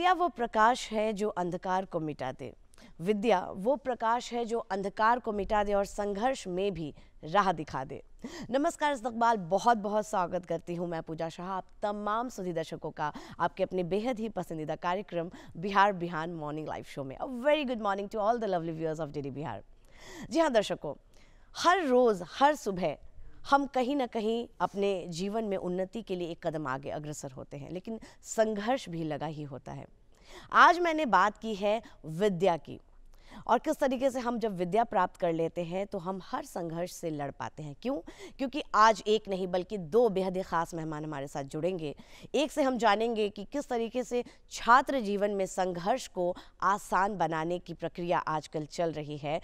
विद्या वो प्रकाश है जो अंधकार को मिटा दे। विद्या वो प्रकाश है जो अंधकार को मिटा दे और संघर्ष में भी राह दिखा दे। नमस्कार, इस्तकबाल, बहुत बहुत स्वागत करती हूँ मैं पूजा शाह आप तमाम सुधी दर्शकों का आपके अपने बेहद ही पसंदीदा कार्यक्रम Bihar Bihan morning live show में। A very good morning to all the lovely viewers of DD Bihar. जी हाँ दर्शकों, हर रोज़ हर सुबह हम कहीं ना कहीं अपने जीवन में उन्नति के लिए एक कदम आगे अग्रसर होते हैं, लेकिन संघर्ष भी लगा ही होता है। आज मैंने बात की है विद्या की, और किस तरीके से हम जब विद्या प्राप्त कर लेते हैं तो हम हर संघर्ष से लड़ पाते हैं। क्यों? क्योंकि आज एक नहीं बल्कि दो बेहद ही खास मेहमान हमारे साथ जुड़ेंगे। एक से हम जानेंगे कि किस तरीके से छात्र जीवन में संघर्ष को आसान बनाने की प्रक्रिया आजकल चल रही है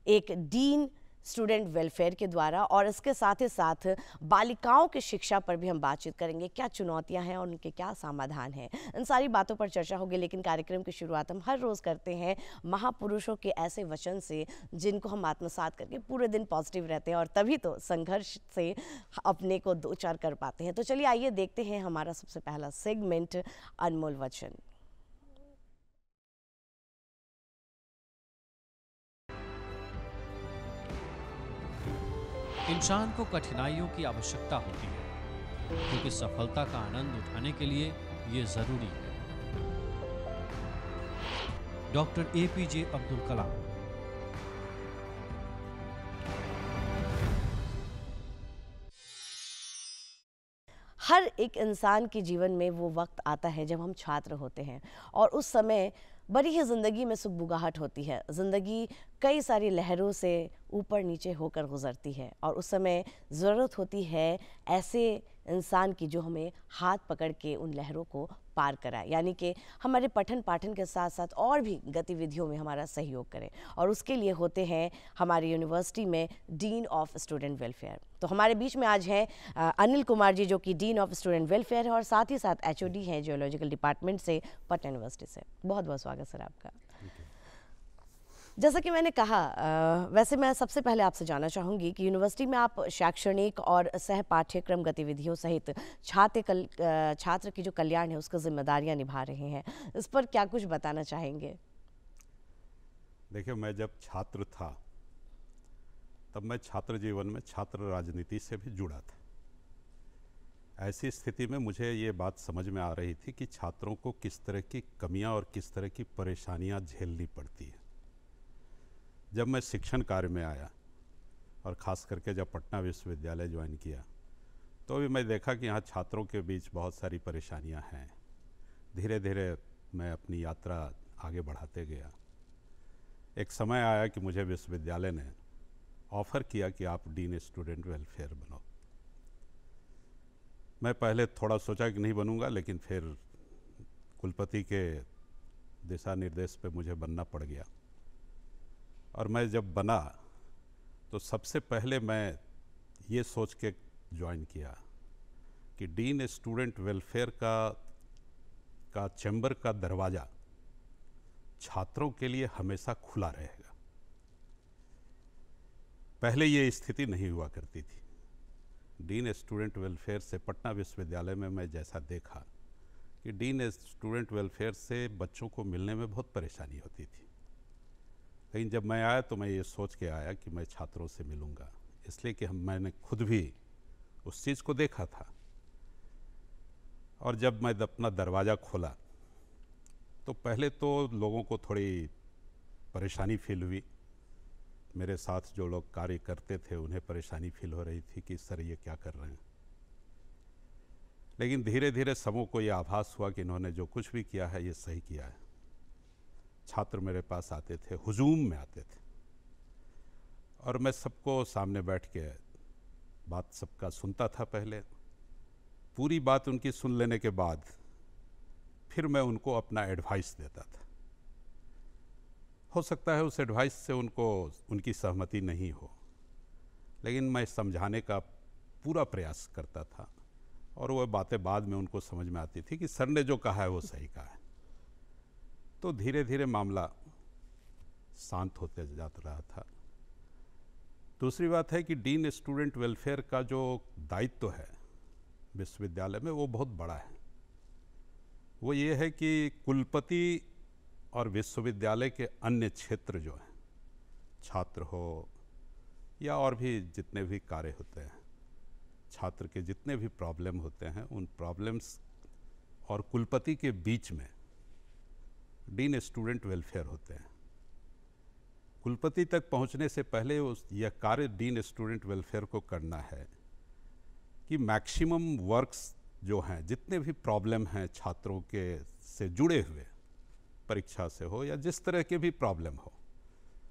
एक डीन स्टूडेंट वेलफेयर के द्वारा, और इसके साथ ही साथ बालिकाओं की शिक्षा पर भी हम बातचीत करेंगे। क्या चुनौतियां हैं और उनके क्या समाधान हैं, इन सारी बातों पर चर्चा होगी। लेकिन कार्यक्रम की शुरुआत हम हर रोज़ करते हैं महापुरुषों के ऐसे वचन से जिनको हम आत्मसात करके पूरे दिन पॉजिटिव रहते हैं, और तभी तो संघर्ष से अपने को दो चार कर पाते हैं। तो चलिए आइए देखते हैं हमारा सबसे पहला सेगमेंट, अनमोल वचन। इंसान को कठिनाइयों की आवश्यकता होती है, क्योंकि सफलता का आनंद उठाने के लिए ये जरूरी है। Doctor APJ Abdul Kalam. हर एक इंसान के जीवन में वो वक्त आता है जब हम छात्र होते हैं, और उस समय बड़ी ही ज़िंदगी में सुखबुगाहट होती है। ज़िंदगी कई सारी लहरों से ऊपर नीचे होकर गुजरती है, और उस समय ज़रूरत होती है ऐसे इंसान की जो हमें हाथ पकड़ के उन लहरों को पार कराए, यानी कि हमारे पठन पाठन के साथ साथ और भी गतिविधियों में हमारा सहयोग करें। और उसके लिए होते हैं हमारी यूनिवर्सिटी में डीन ऑफ स्टूडेंट वेलफेयर। तो हमारे बीच में आज हैं अनिल कुमार जी, जो कि डीन ऑफ स्टूडेंट वेलफेयर है, और साथ ही साथ एचओडी हैं जियोलॉजिकल डिपार्टमेंट से, पटना यूनिवर्सिटी से। बहुत बहुत स्वागत सर आपका। जैसा कि मैंने कहा, वैसे मैं सबसे पहले आपसे जानना चाहूँगी कि यूनिवर्सिटी में आप शैक्षणिक और सह पाठ्यक्रम गतिविधियों सहित छात्र की जो कल्याण है उसका जिम्मेदारियां निभा रहे हैं, इस पर क्या कुछ बताना चाहेंगे? देखिए, मैं जब छात्र था तब मैं छात्र जीवन में छात्र राजनीति से भी जुड़ा था। ऐसी स्थिति में मुझे ये बात समझ में आ रही थी कि छात्रों को किस तरह की कमियां और किस तरह की परेशानियां झेलनी पड़ती है। जब मैं शिक्षण कार्य में आया और ख़ास करके जब पटना विश्वविद्यालय ज्वाइन किया, तो भी मैं देखा कि यहाँ छात्रों के बीच बहुत सारी परेशानियाँ हैं। धीरे धीरे मैं अपनी यात्रा आगे बढ़ाते गया। एक समय आया कि मुझे विश्वविद्यालय ने ऑफ़र किया कि आप डीन स्टूडेंट वेलफेयर बनो। मैं पहले थोड़ा सोचा कि नहीं बनूंगा, लेकिन फिर कुलपति के दिशा निर्देश पे मुझे बनना पड़ गया। और मैं जब बना तो सबसे पहले मैं ये सोच के ज्वाइन किया कि डीन स्टूडेंट वेलफेयर का चैम्बर का दरवाज़ा छात्रों के लिए हमेशा खुला रहेगा। पहले ये स्थिति नहीं हुआ करती थी। डीन स्टूडेंट वेलफेयर से पटना विश्वविद्यालय में मैं जैसा देखा कि डीन स्टूडेंट वेलफेयर से बच्चों को मिलने में बहुत परेशानी होती थी। लेकिन जब मैं आया तो मैं ये सोच के आया कि मैं छात्रों से मिलूंगा, इसलिए कि मैंने खुद भी उस चीज़ को देखा था। और जब मैं अपना दरवाज़ा खोला तो पहले तो लोगों को थोड़ी परेशानी फील हुई। मेरे साथ जो लोग कार्य करते थे उन्हें परेशानी फील हो रही थी कि सर ये क्या कर रहे हैं। लेकिन धीरे धीरे सबों को ये आभास हुआ कि इन्होंने जो कुछ भी किया है ये सही किया है। छात्र मेरे पास आते थे, हुजूम में आते थे, और मैं सबको सामने बैठ के बात सबका सुनता था। पहले पूरी बात उनकी सुन लेने के बाद फिर मैं उनको अपना एडवाइस देता था। हो सकता है उस एडवाइस से उनकी सहमति नहीं हो, लेकिन मैं समझाने का पूरा प्रयास करता था, और वह बातें बाद में उनको समझ में आती थी कि सर ने जो कहा है वो सही कहा है। तो धीरे धीरे मामला शांत होते जाता रहा था। दूसरी बात है कि डीन स्टूडेंट वेलफेयर का जो दायित्व है विश्वविद्यालय में वो बहुत बड़ा है। वो ये है कि कुलपति और विश्वविद्यालय के अन्य क्षेत्र जो हैं, छात्र हो या और भी जितने भी कार्य होते हैं, छात्र के जितने भी प्रॉब्लम होते हैं, उन प्रॉब्लम्स और कुलपति के बीच में डीन स्टूडेंट वेलफेयर होते हैं। कुलपति तक पहुंचने से पहले यह कार्य डीन स्टूडेंट वेलफेयर को करना है कि मैक्सिमम वर्क्स जो हैं, जितने भी प्रॉब्लम हैं छात्रों के से जुड़े हुए, परीक्षा से हो या जिस तरह के भी प्रॉब्लम हो,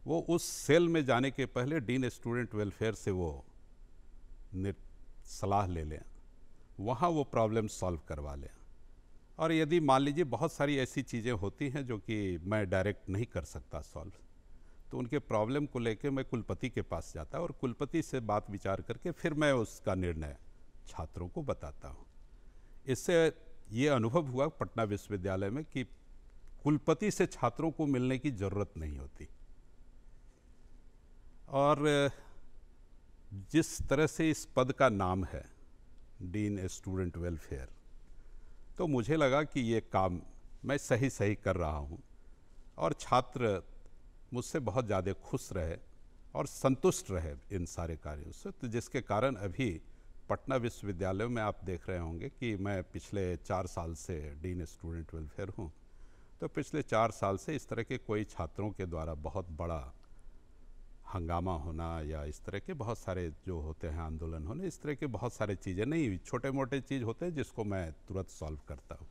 वो उस सेल में जाने के पहले डीन स्टूडेंट वेलफेयर से वो सलाह ले लें, वहाँ वो प्रॉब्लम सॉल्व करवा लें। और यदि मान लीजिए बहुत सारी ऐसी चीज़ें होती हैं जो कि मैं डायरेक्ट नहीं कर सकता सॉल्व, तो उनके प्रॉब्लम को लेके मैं कुलपति के पास जाता और कुलपति से बात विचार करके फिर मैं उसका निर्णय छात्रों को बताता हूँ। इससे ये अनुभव हुआ पटना विश्वविद्यालय में कि कुलपति से छात्रों को मिलने की ज़रूरत नहीं होती। और जिस तरह से इस पद का नाम है डीन स्टूडेंट वेलफेयर, तो मुझे लगा कि ये काम मैं सही कर रहा हूँ और छात्र मुझसे बहुत ज़्यादा खुश रहे और संतुष्ट रहे इन सारे कार्यों से। तो जिसके कारण अभी पटना विश्वविद्यालय में आप देख रहे होंगे कि मैं पिछले 4 साल से डीन स्टूडेंट वेलफेयर हूँ। तो पिछले 4 साल से इस तरह के कोई छात्रों के द्वारा बहुत बड़ा हंगामा होना या इस तरह के बहुत सारे जो होते हैं आंदोलन होने, इस तरह के बहुत सारे चीज़ें नहीं, छोटे मोटे चीज़ होते हैं जिसको मैं तुरंत सॉल्व करता हूँ।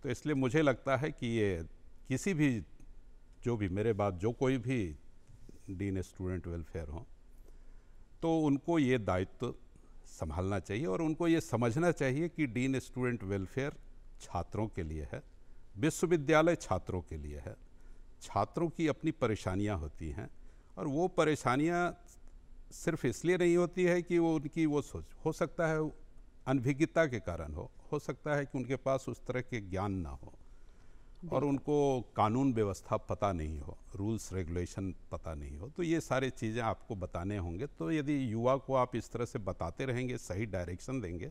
तो इसलिए मुझे लगता है कि ये किसी भी जो भी मेरे बाद जो कोई भी डीन स्टूडेंट वेलफेयर हो, तो उनको ये दायित्व संभालना चाहिए और उनको ये समझना चाहिए कि डीन स्टूडेंट वेलफेयर छात्रों के लिए है, विश्वविद्यालय छात्रों के लिए है। छात्रों की अपनी परेशानियां होती हैं और वो परेशानियां सिर्फ इसलिए नहीं होती है कि वो उनकी वो सोच, हो सकता है अनभिज्ञता के कारण हो सकता है कि उनके पास उस तरह के ज्ञान ना हो और उनको कानून व्यवस्था पता नहीं हो, रूल्स रेगुलेशन पता नहीं हो। तो ये सारी चीज़ें आपको बताने होंगे। तो यदि युवा को आप इस तरह से बताते रहेंगे, सही डायरेक्शन देंगे,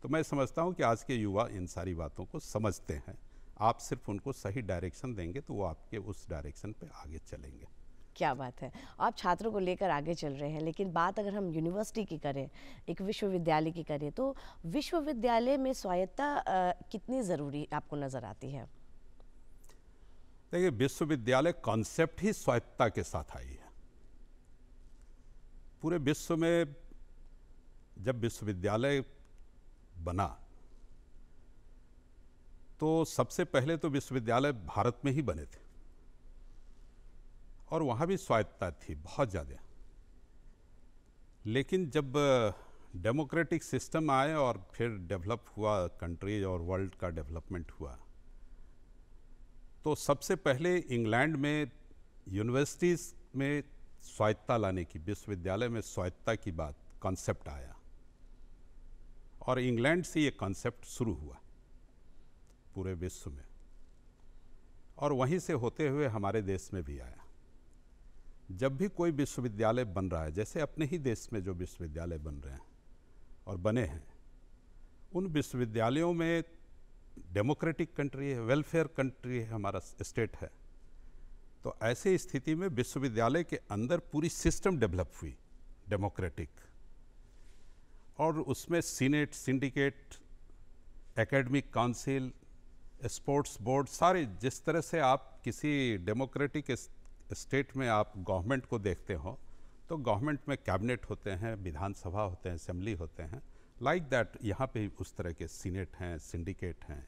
तो मैं समझता हूँ कि आज के युवा इन सारी बातों को समझते हैं। आप सिर्फ उनको सही डायरेक्शन देंगे तो वो आपके उस डायरेक्शन पे आगे चलेंगे। क्या बात है, आप छात्रों को लेकर आगे चल रहे हैं। लेकिन बात अगर हम यूनिवर्सिटी की करें, एक विश्वविद्यालय की करें, तो विश्वविद्यालय में स्वायत्तता कितनी ज़रूरी आपको नज़र आती है? देखिए, विश्वविद्यालय कॉन्सेप्ट ही स्वायत्तता के साथ आई है। पूरे विश्व में जब विश्वविद्यालय बना तो सबसे पहले तो विश्वविद्यालय भारत में ही बने थे और वहाँ भी स्वायत्तता थी बहुत ज़्यादा। लेकिन जब डेमोक्रेटिक सिस्टम आए और फिर डेवलप हुआ कंट्री और वर्ल्ड का डेवलपमेंट हुआ, तो सबसे पहले इंग्लैंड में यूनिवर्सिटीज़ में स्वायत्तता लाने की, विश्वविद्यालय में स्वायत्तता की बात, कॉन्सेप्ट आया और इंग्लैंड से ये कॉन्सेप्ट शुरू हुआ पूरे विश्व में और वहीं से होते हुए हमारे देश में भी आया। जब भी कोई विश्वविद्यालय बन रहा है, जैसे अपने ही देश में जो विश्वविद्यालय बन रहे हैं और बने हैं, उन विश्वविद्यालयों में डेमोक्रेटिक कंट्री है, वेलफेयर कंट्री है, हमारा स्टेट है। तो ऐसी स्थिति में विश्वविद्यालय के अंदर पूरी सिस्टम डेवलप हुई डेमोक्रेटिक, और उसमें senate, syndicate, academic council, sports board, सारे, जिस तरह से आप किसी डेमोक्रेटिक स्टेट में आप गवर्नमेंट को देखते हो, तो गवर्नमेंट में कैबिनेट होते हैं, विधानसभा होते हैं, असेंबली होते हैं, लाइक दैट यहाँ पे उस तरह के सीनेट हैं, सिंडिकेट हैं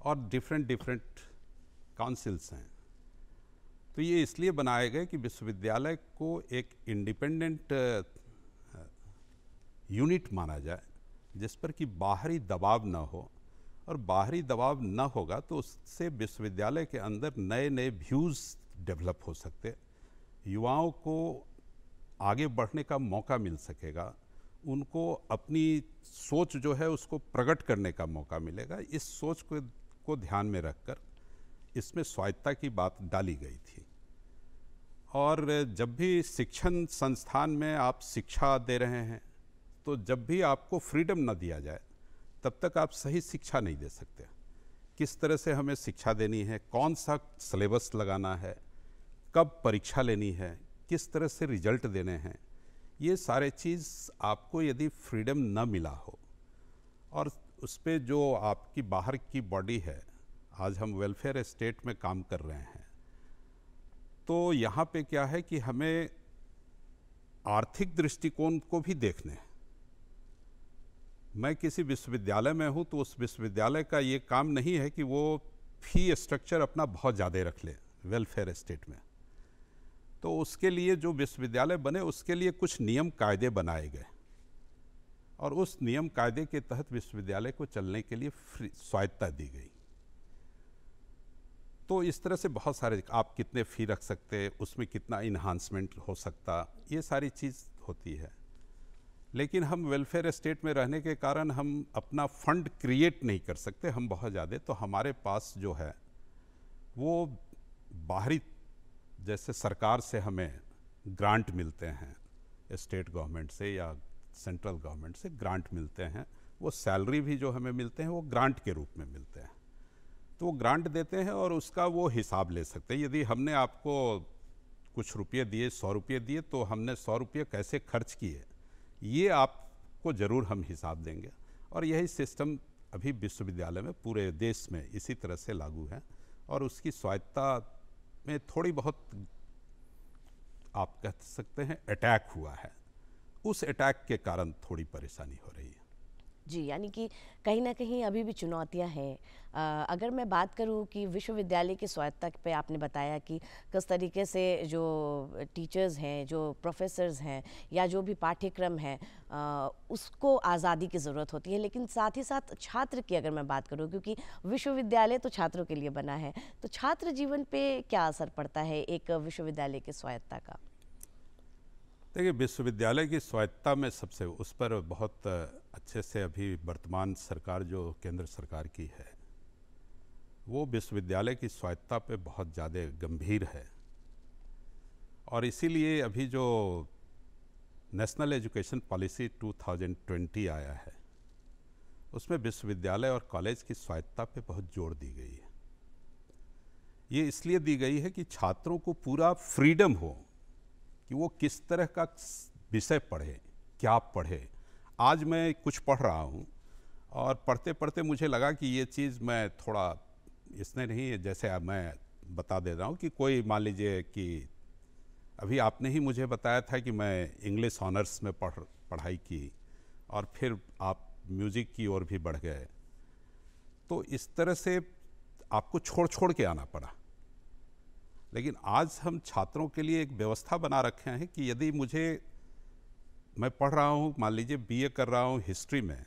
और डिफरेंट काउंसिल्स हैं। तो ये इसलिए बनाए गए कि विश्वविद्यालय को एक इंडिपेंडेंट यूनिट माना जाए जिस पर कि बाहरी दबाव न हो, और बाहरी दबाव न होगा तो उससे विश्वविद्यालय के अंदर नए नए व्यूज़ डेवलप हो सकते, युवाओं को आगे बढ़ने का मौका मिल सकेगा, उनको अपनी सोच जो है उसको प्रकट करने का मौका मिलेगा। इस सोच को ध्यान में रखकर इसमें स्वायत्तता की बात डाली गई थी। और जब भी शिक्षण संस्थान में आप शिक्षा दे रहे हैं, तो जब भी आपको फ्रीडम न दिया जाए तब तक आप सही शिक्षा नहीं दे सकते। किस तरह से हमें शिक्षा देनी है, कौन सा सिलेबस लगाना है, कब परीक्षा लेनी है, किस तरह से रिजल्ट देने हैं, ये सारे चीज़ आपको यदि फ्रीडम न मिला हो और उस पे जो आपकी बाहर की बॉडी है, आज हम वेलफेयर स्टेट में काम कर रहे हैं, तो यहाँ पे क्या है कि हमें आर्थिक दृष्टिकोण को भी देखने हैं। मैं किसी विश्वविद्यालय में हूँ तो उस विश्वविद्यालय का ये काम नहीं है कि वो फी स्ट्रक्चर अपना बहुत ज़्यादा रख ले वेलफेयर स्टेट में। तो उसके लिए जो विश्वविद्यालय बने उसके लिए कुछ नियम कायदे बनाए गए और उस नियम कायदे के तहत विश्वविद्यालय को चलने के लिए स्वायत्तता दी गई। तो इस तरह से बहुत सारे, आप कितने फ़ी रख सकते, उसमें कितना इन्हांसमेंट हो सकता, ये सारी चीज़ होती है। लेकिन हम वेलफेयर स्टेट में रहने के कारण हम अपना फंड क्रिएट नहीं कर सकते, हम बहुत ज़्यादा, तो हमारे पास जो है वो बाहरी, जैसे सरकार से हमें ग्रांट मिलते हैं, स्टेट गवर्नमेंट से या सेंट्रल गवर्नमेंट से ग्रांट मिलते हैं, वो सैलरी भी जो हमें मिलते हैं वो ग्रांट के रूप में मिलते हैं। तो वो ग्रांट देते हैं और उसका वो हिसाब ले सकते हैं। यदि हमने आपको कुछ रुपये दिए, 100 रुपये दिए, तो हमने 100 रुपये कैसे खर्च किए ये आपको ज़रूर हम हिसाब देंगे। और यही सिस्टम अभी विश्वविद्यालय में पूरे देश में इसी तरह से लागू है और उसकी स्वायत्तता में थोड़ी बहुत आप कह सकते हैं अटैक हुआ है। उस अटैक के कारण थोड़ी परेशानी हो रही है। जी, यानी कि कहीं ना कहीं अभी भी चुनौतियां हैं। अगर मैं बात करूं कि विश्वविद्यालय की स्वायत्तता पे आपने बताया कि किस तरीके से जो टीचर्स हैं, जो प्रोफेसर्स हैं या जो भी पाठ्यक्रम है उसको आज़ादी की ज़रूरत होती है, लेकिन साथ ही साथ छात्र की अगर मैं बात करूं, क्योंकि विश्वविद्यालय तो छात्रों के लिए बना है, तो छात्र जीवन पे क्या असर पड़ता है एक विश्वविद्यालय की स्वायत्तता का? देखिए, विश्वविद्यालय की स्वायत्तता में सबसे उस पर बहुत अच्छे से अभी वर्तमान सरकार जो केंद्र सरकार की है वो विश्वविद्यालय की स्वायत्तता पे बहुत ज़्यादा गंभीर है। और इसीलिए अभी जो नेशनल एजुकेशन पॉलिसी 2020 आया है उसमें विश्वविद्यालय और कॉलेज की स्वायत्तता पे बहुत जोर दी गई है। ये इसलिए दी गई है कि छात्रों को पूरा फ्रीडम हो कि वो किस तरह का विषय पढ़े, क्या पढ़े। आज मैं कुछ पढ़ रहा हूँ और पढ़ते पढ़ते मुझे लगा कि ये चीज़ मैं थोड़ा इसने नहीं, जैसे मैं बता दे रहा हूँ कि कोई मान लीजिए कि अभी आपने ही मुझे बताया था कि मैं इंग्लिश ऑनर्स में पढ़ाई की और फिर आप म्यूज़िक की ओर भी बढ़ गए, तो इस तरह से आपको छोड़ छोड़ के आना पड़ा। लेकिन आज हम छात्रों के लिए एक व्यवस्था बना रखे हैं कि यदि मैं पढ़ रहा हूँ, मान लीजिए बीए कर रहा हूँ हिस्ट्री में,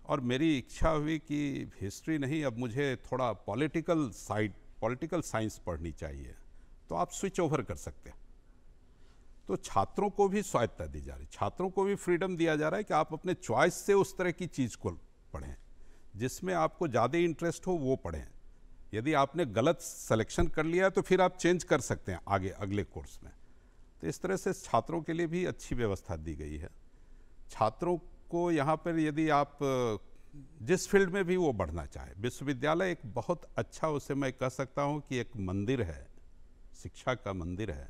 और मेरी इच्छा हुई कि हिस्ट्री नहीं, अब मुझे थोड़ा पॉलिटिकल साइंस पढ़नी चाहिए, तो आप स्विच ओवर कर सकते हैं। तो छात्रों को भी स्वायत्तता दी जा रही, छात्रों को भी फ्रीडम दिया जा रहा है कि आप अपने चॉइस से उस तरह की चीज़ को पढ़ें, जिसमें आपको ज़्यादा इंटरेस्ट हो वो पढ़ें। यदि आपने गलत सिलेक्शन कर लिया है तो फिर आप चेंज कर सकते हैं आगे अगले कोर्स में। तो इस तरह से छात्रों के लिए भी अच्छी व्यवस्था दी गई है। छात्रों को यहाँ पर यदि आप जिस फील्ड में भी वो बढ़ना चाहे, विश्वविद्यालय एक बहुत अच्छा, उसे मैं कह सकता हूँ कि एक मंदिर है, शिक्षा का मंदिर है,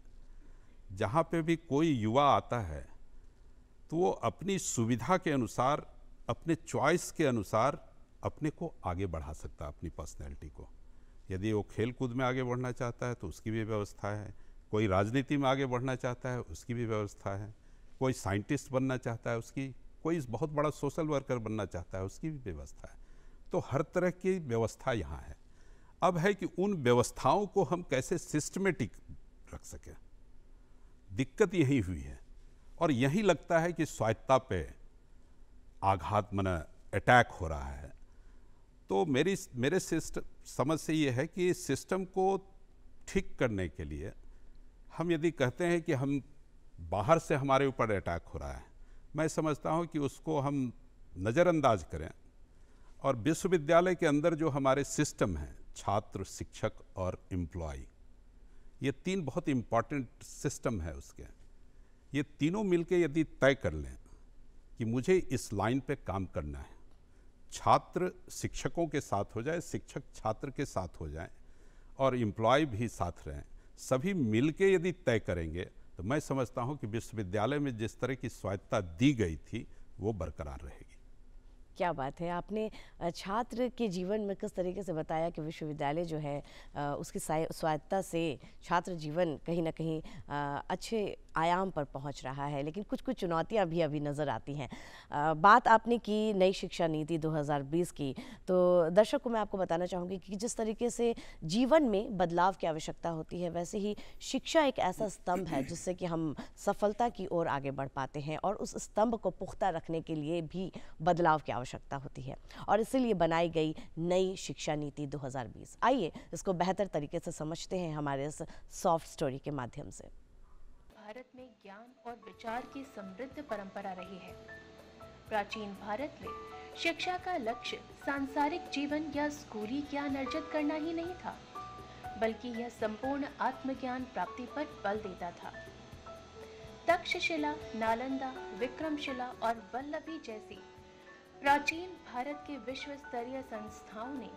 जहाँ पे भी कोई युवा आता है तो वो अपनी सुविधा के अनुसार, अपने चॉइस के अनुसार अपने को आगे बढ़ा सकता है, अपनी पर्सनैलिटी को। यदि वो खेल कूद में आगे बढ़ना चाहता है तो उसकी भी व्यवस्था है, कोई राजनीति में आगे बढ़ना चाहता है उसकी भी व्यवस्था है, कोई साइंटिस्ट बनना चाहता है उसकी, कोई बहुत बड़ा सोशल वर्कर बनना चाहता है उसकी भी व्यवस्था है। तो हर तरह की व्यवस्था यहाँ है। अब है कि उन व्यवस्थाओं को हम कैसे सिस्टमेटिक रख सकें, दिक्कत यही हुई है। और यही लगता है कि स्वायत्तता पे आघात माने अटैक हो रहा है। तो मेरे समझ से ये है कि सिस्टम को ठीक करने के लिए हम यदि कहते हैं कि हम बाहर से हमारे ऊपर अटैक हो रहा है, मैं समझता हूँ कि उसको हम नज़रअंदाज करें और विश्वविद्यालय के अंदर जो हमारे सिस्टम हैं, छात्र, शिक्षक और एम्प्लॉय, ये तीन बहुत इम्पॉर्टेंट सिस्टम है उसके। ये तीनों मिलके यदि तय कर लें कि मुझे इस लाइन पे काम करना है, छात्र शिक्षकों के साथ हो जाए, शिक्षक छात्र के साथ हो जाएं और एम्प्लॉय भी साथ रहें, सभी मिलके यदि तय करेंगे तो मैं समझता हूं कि विश्वविद्यालय में जिस तरह की स्वायत्तता दी गई थी वो बरकरार रहेगी। क्या बात है, आपने छात्र के जीवन में किस तरीके से बताया कि विश्वविद्यालय जो है उसकी स्वायत्तता से छात्र जीवन कहीं ना कहीं अच्छे आयाम पर पहुंच रहा है, लेकिन कुछ कुछ चुनौतियां भी अभी नज़र आती हैं। बात आपने की नई शिक्षा नीति 2020 की, तो दर्शक को मैं आपको बताना चाहूँगी कि जिस तरीके से जीवन में बदलाव की आवश्यकता होती है, वैसे ही शिक्षा एक ऐसा स्तंभ है जिससे कि हम सफलता की ओर आगे बढ़ पाते हैं, और उस स्तंभ को पुख्ता रखने के लिए भी बदलाव की आवश्यकता होती है, और इसीलिए बनाई गई नई शिक्षा नीति 2020। आइए इसको बेहतर तरीके से समझते हैं हमारे इस सॉफ्ट स्टोरी के माध्यम से। भारत में ज्ञान और विचार की समृद्ध परंपरा रही है। प्राचीन भारत में शिक्षा का लक्ष्य सांसारिक जीवन या स्कूली ज्ञान अर्जित करना ही नहीं था, बल्कि यह संपूर्ण आत्मज्ञान प्राप्ति पर बल देता था। तक्षशिला, नालंदा, विक्रमशिला और वल्लभी जैसी प्राचीन भारत के विश्व स्तरीय संस्थाओं ने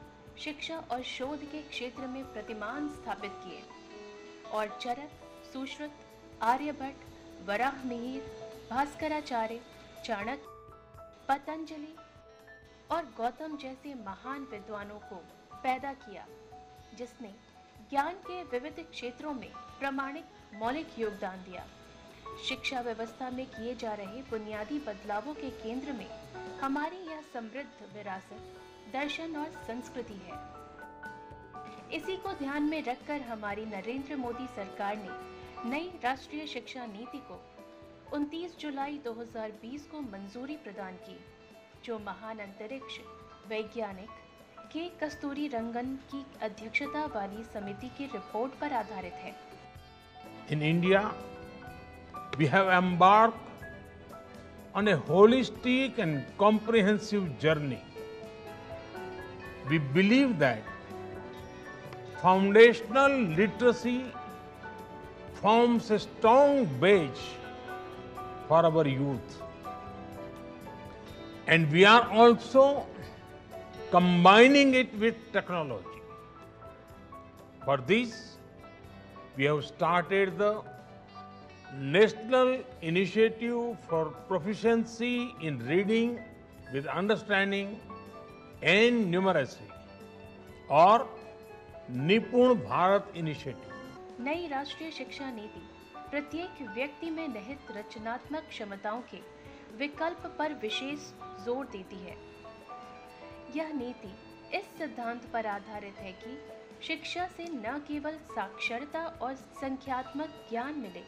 शिक्षा और शोध के क्षेत्र में प्रतिमान स्थापित किए, और चरक, सुश्रुत, आर्यभट्ट, वराहमिहिर, भास्कराचार्य, चाणक्य, पतंजलि और गौतम जैसे महान विद्वानों को पैदा किया, जिसने ज्ञान के विविध क्षेत्रों में प्रामाणिक मौलिक योगदान दिया। शिक्षा व्यवस्था में किए जा रहे बुनियादी बदलावों के केंद्र में हमारी यह समृद्ध विरासत, दर्शन और संस्कृति है। इसी को ध्यान में रखकर हमारी नरेंद्र मोदी सरकार ने नई राष्ट्रीय शिक्षा नीति को 29 जुलाई 2020 को मंजूरी प्रदान की, जो महान अंतरिक्ष वैज्ञानिक के कस्तूरी रंगन की अध्यक्षता वाली समिति की रिपोर्ट पर आधारित है। In India, we have embarked on a holistic and comprehensive journey. We believe that foundational literacy forms a strong base for our youth. And we are also combining it with technology. For this, we have started the National Initiative for Proficiency in Reading with Understanding and Numeracy, और निपुण Bharat initiative. नई राष्ट्रीय शिक्षा नीति प्रत्येक व्यक्ति में निहित रचनात्मक क्षमताओं के विकल्प पर विशेष जोर देती है। यह नीति इस सिद्धांत पर आधारित है कि शिक्षा से न केवल साक्षरता और संख्यात्मक ज्ञान मिले,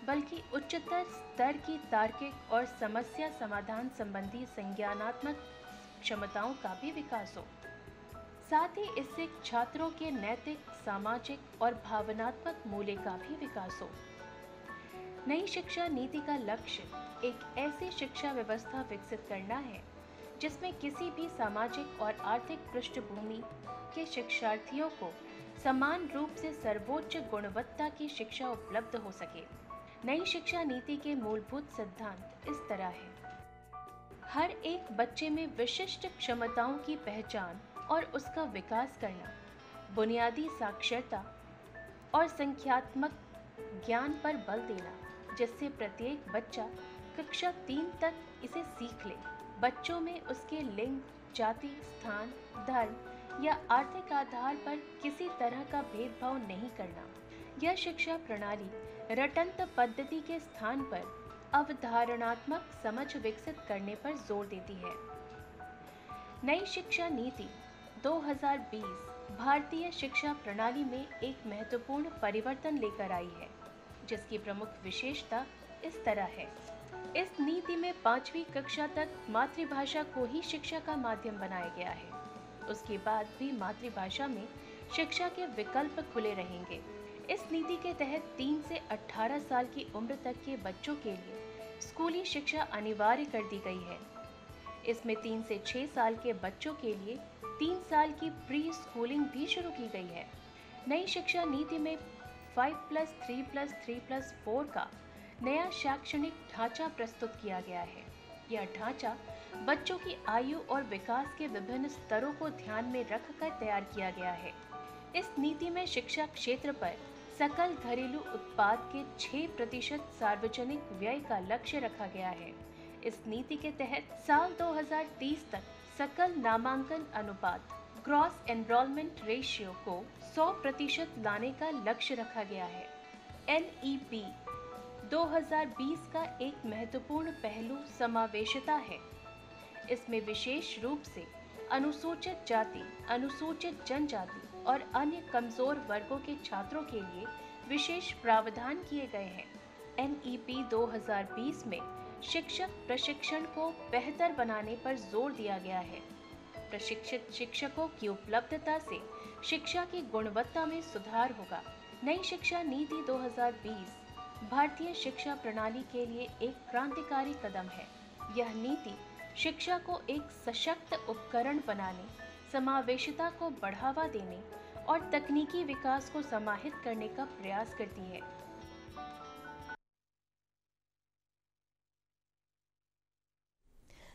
बल्कि उच्चतर स्तर की तार्किक और समस्या समाधान संबंधी संज्ञानात्मक क्षमताओं का भी विकास हो। साथ ही इससे छात्रों के नैतिक, सामाजिक और भावनात्मक मूल्य का भी विकास हो। नई शिक्षा नीति का लक्ष्य एक ऐसी शिक्षा व्यवस्था विकसित करना है जिसमें किसी भी सामाजिक और आर्थिक पृष्ठभूमि के शिक्षार्थियों को समान रूप से सर्वोच्च गुणवत्ता की शिक्षा उपलब्ध हो सके। नई शिक्षा नीति के मूलभूत सिद्धांत इस तरह हैं: हर एक बच्चे में विशिष्ट क्षमताओं की पहचान और उसका विकास करना, बुनियादी साक्षरता और संख्यात्मक ज्ञान पर बल देना, जिससे प्रत्येक बच्चा कक्षा 3 तक इसे सीख ले। बच्चों में उसके लिंग, जाति, स्थान, धर्म या आर्थिक आधार पर किसी तरह का भेदभाव नहीं करना। यह शिक्षा प्रणाली रटंत पद्धति के स्थान पर अवधारणात्मक समझ विकसित करने पर जोर देती है। नई शिक्षा नीति 2020 भारतीय शिक्षा प्रणाली में एक महत्वपूर्ण परिवर्तन लेकर आई है, जिसकी प्रमुख विशेषता इस तरह है। इस नीति में 5वीं कक्षा तक मातृभाषा को ही शिक्षा का माध्यम बनाया गया है। उसके बाद भी मातृभाषा में शिक्षा के विकल्प खुले रहेंगे। इस नीति के तहत 3 से 18 साल की उम्र तक के बच्चों के लिए स्कूली शिक्षा अनिवार्य कर दी गई है। इसमें 3 से 6 साल के बच्चों के लिए 3 साल की प्री स्कूलिंग भी शुरू की गई है। नई शिक्षा नीति में 5+3+3+4 का नया शैक्षणिक ढांचा प्रस्तुत किया गया है। यह ढांचा बच्चों की आयु और विकास के विभिन्न स्तरों को ध्यान में रखकर तैयार किया गया है। इस नीति में शिक्षा क्षेत्र पर सकल घरेलू उत्पाद के 6% सार्वजनिक व्यय का लक्ष्य रखा गया है। इस नीति के तहत साल 2030 तक सकल नामांकन अनुपात ग्रॉस एनरोलमेंट रेशियो को 100% लाने का लक्ष्य रखा गया है। NEP 2020 का एक महत्वपूर्ण पहलू समावेशिता है। इसमें विशेष रूप से अनुसूचित जाति, अनुसूचित जनजाति और अन्य कमजोर वर्गों के छात्रों के लिए विशेष प्रावधान किए गए हैं। NEP 2020 में शिक्षक प्रशिक्षण को बेहतर बनाने पर जोर दिया गया है। प्रशिक्षित शिक्षकों की उपलब्धता से शिक्षा की गुणवत्ता में सुधार होगा। नई शिक्षा नीति 2020 भारतीय शिक्षा प्रणाली के लिए एक क्रांतिकारी कदम है। यह नीति शिक्षा को एक सशक्त उपकरण बनाने, समावेशिता को बढ़ावा देने और तकनीकी विकास को समाहित करने का प्रयास करती है।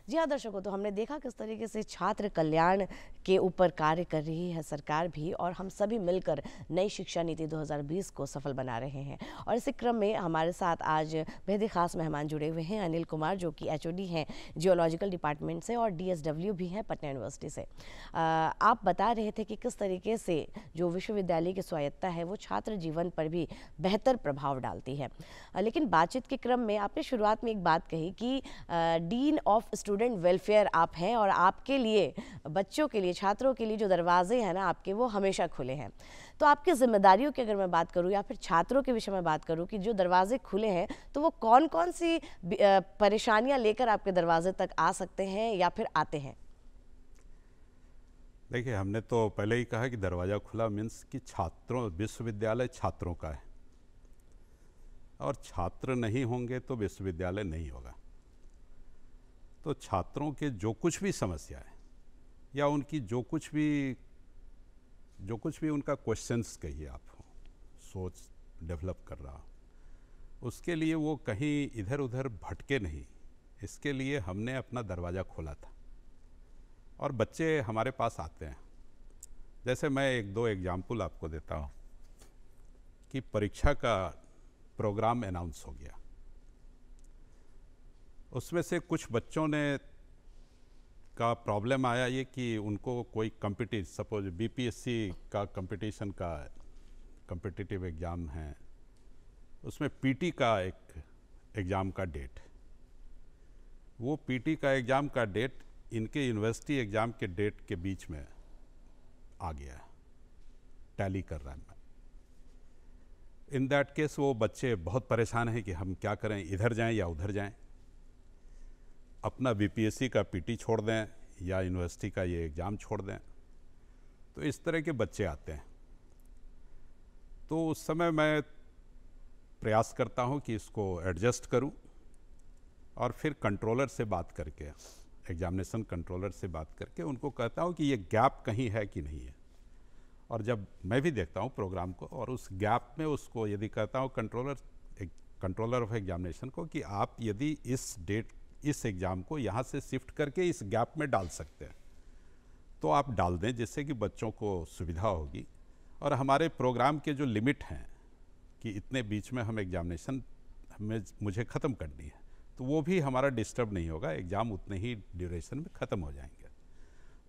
जी हाँ दर्शकों, तो हमने देखा किस तरीके से छात्र कल्याण के ऊपर कार्य कर रही है सरकार भी, और हम सभी मिलकर नई शिक्षा नीति 2020 को सफल बना रहे हैं। और इसी क्रम में हमारे साथ आज बेहद ही खास मेहमान जुड़े हुए हैं, अनिल कुमार जो कि HOD हैं जियोलॉजिकल डिपार्टमेंट से और DSW भी हैं पटना यूनिवर्सिटी से। आप बता रहे थे कि किस तरीके से जो विश्वविद्यालय की स्वायत्ता है वो छात्र जीवन पर भी बेहतर प्रभाव डालती है। लेकिन बातचीत के क्रम में आपने शुरुआत में एक बात कही कि डीन ऑफ स्टूडेंट वेलफेयर आप हैं, और आपके लिए, बच्चों के लिए, छात्रों के लिए जो दरवाजे हैं ना आपके, वो हमेशा खुले हैं। तो आपकी जिम्मेदारियों की अगर मैं बात करूं या फिर छात्रों के विषय में बात करूं कि जो दरवाजे खुले हैं तो वो कौन कौन सी परेशानियां लेकर आपके दरवाजे तक आ सकते हैं या फिर आते हैं? देखिए, हमने तो पहले ही कहा कि दरवाज़ा खुला मीन्स कि छात्रों, विश्वविद्यालय छात्रों का है, और छात्र नहीं होंगे तो विश्वविद्यालय नहीं होगा। तो छात्रों के जो कुछ भी समस्याएं या उनकी जो कुछ भी उनका क्वेश्चंस कहिए आप, सोच डेवलप कर रहा, उसके लिए वो कहीं इधर उधर भटके नहीं, इसके लिए हमने अपना दरवाज़ा खोला था और बच्चे हमारे पास आते हैं। जैसे मैं एक दो एग्जाम्पल आपको देता हूँ कि परीक्षा का प्रोग्राम अनाउंस हो गया, उसमें से कुछ बच्चों ने का प्रॉब्लम आया ये कि उनको कोई सपोज BPSC का कंपटीशन का कम्पिटिटिव एग्ज़ाम है, उसमें PT का एक एग्ज़ाम का डेट, वो PT का एग्ज़ाम का डेट इनके यूनिवर्सिटी एग्ज़ाम के डेट के बीच में आ गया, टैली कर रहा है। इन दैट केस वो बच्चे बहुत परेशान हैं कि हम क्या करें, इधर जाएं या उधर जाएं, अपना BPSC का PT छोड़ दें या यूनिवर्सिटी का ये एग्ज़ाम छोड़ दें। तो इस तरह के बच्चे आते हैं। तो उस समय मैं प्रयास करता हूं कि इसको एडजस्ट करूं और फिर कंट्रोलर से बात करके, एग्जामिनेशन कंट्रोलर से बात करके उनको कहता हूं कि ये गैप कहीं है कि नहीं है। और जब मैं भी देखता हूं प्रोग्राम को और उस गैप में उसको यदि कहता हूं कंट्रोलर ऑफ एग्जामिनेशन को कि आप यदि इस एग्ज़ाम को यहाँ से शिफ्ट करके इस गैप में डाल सकते हैं तो आप डाल दें, जिससे कि बच्चों को सुविधा होगी। और हमारे प्रोग्राम के जो लिमिट हैं कि इतने बीच में हम एग्जामिनेशन मुझे ख़त्म करनी है, तो वो भी हमारा डिस्टर्ब नहीं होगा, एग्ज़ाम उतने ही ड्यूरेशन में ख़त्म हो जाएंगे।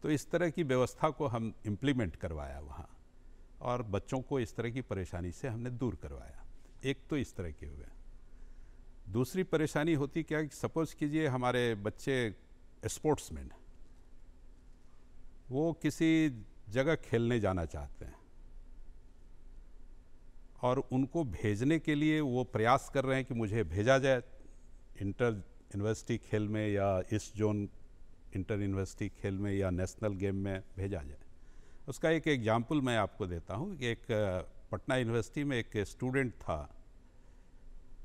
तो इस तरह की व्यवस्था को हम इम्प्लीमेंट करवाया वहाँ, और बच्चों को इस तरह की परेशानी से हमने दूर करवाया। एक तो इस तरह के हुए। दूसरी परेशानी होती क्या कि सपोज कीजिए हमारे बच्चे स्पोर्ट्समैन, वो किसी जगह खेलने जाना चाहते हैं और उनको भेजने के लिए वो प्रयास कर रहे हैं कि मुझे भेजा जाए इंटर यूनिवर्सिटी खेल में या ईस्ट जोन इंटर यूनिवर्सिटी खेल में या नेशनल गेम में भेजा जाए। उसका एक एग्जाम्पल मैं आपको देता हूँ कि एक पटना यूनिवर्सिटी में एक स्टूडेंट था,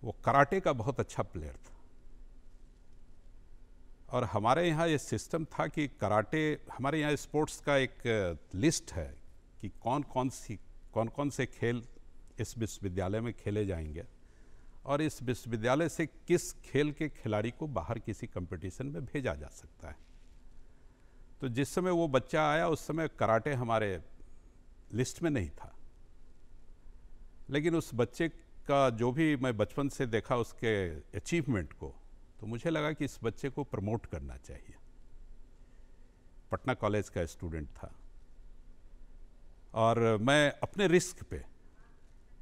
वो कराटे का बहुत अच्छा प्लेयर था, और हमारे यहाँ ये सिस्टम था कि कराटे, हमारे यहाँ स्पोर्ट्स का एक लिस्ट है कि कौन कौन से खेल इस विश्वविद्यालय में खेले जाएंगे, और इस विश्वविद्यालय से किस खेल के खिलाड़ी को बाहर किसी कंपटीशन में भेजा जा सकता है। तो जिस समय वो बच्चा आया उस समय कराटे हमारे लिस्ट में नहीं था, लेकिन उस बच्चे का जो भी मैं बचपन से देखा उसके अचीवमेंट को, तो मुझे लगा कि इस बच्चे को प्रमोट करना चाहिए। पटना कॉलेज का स्टूडेंट था और मैं अपने रिस्क पे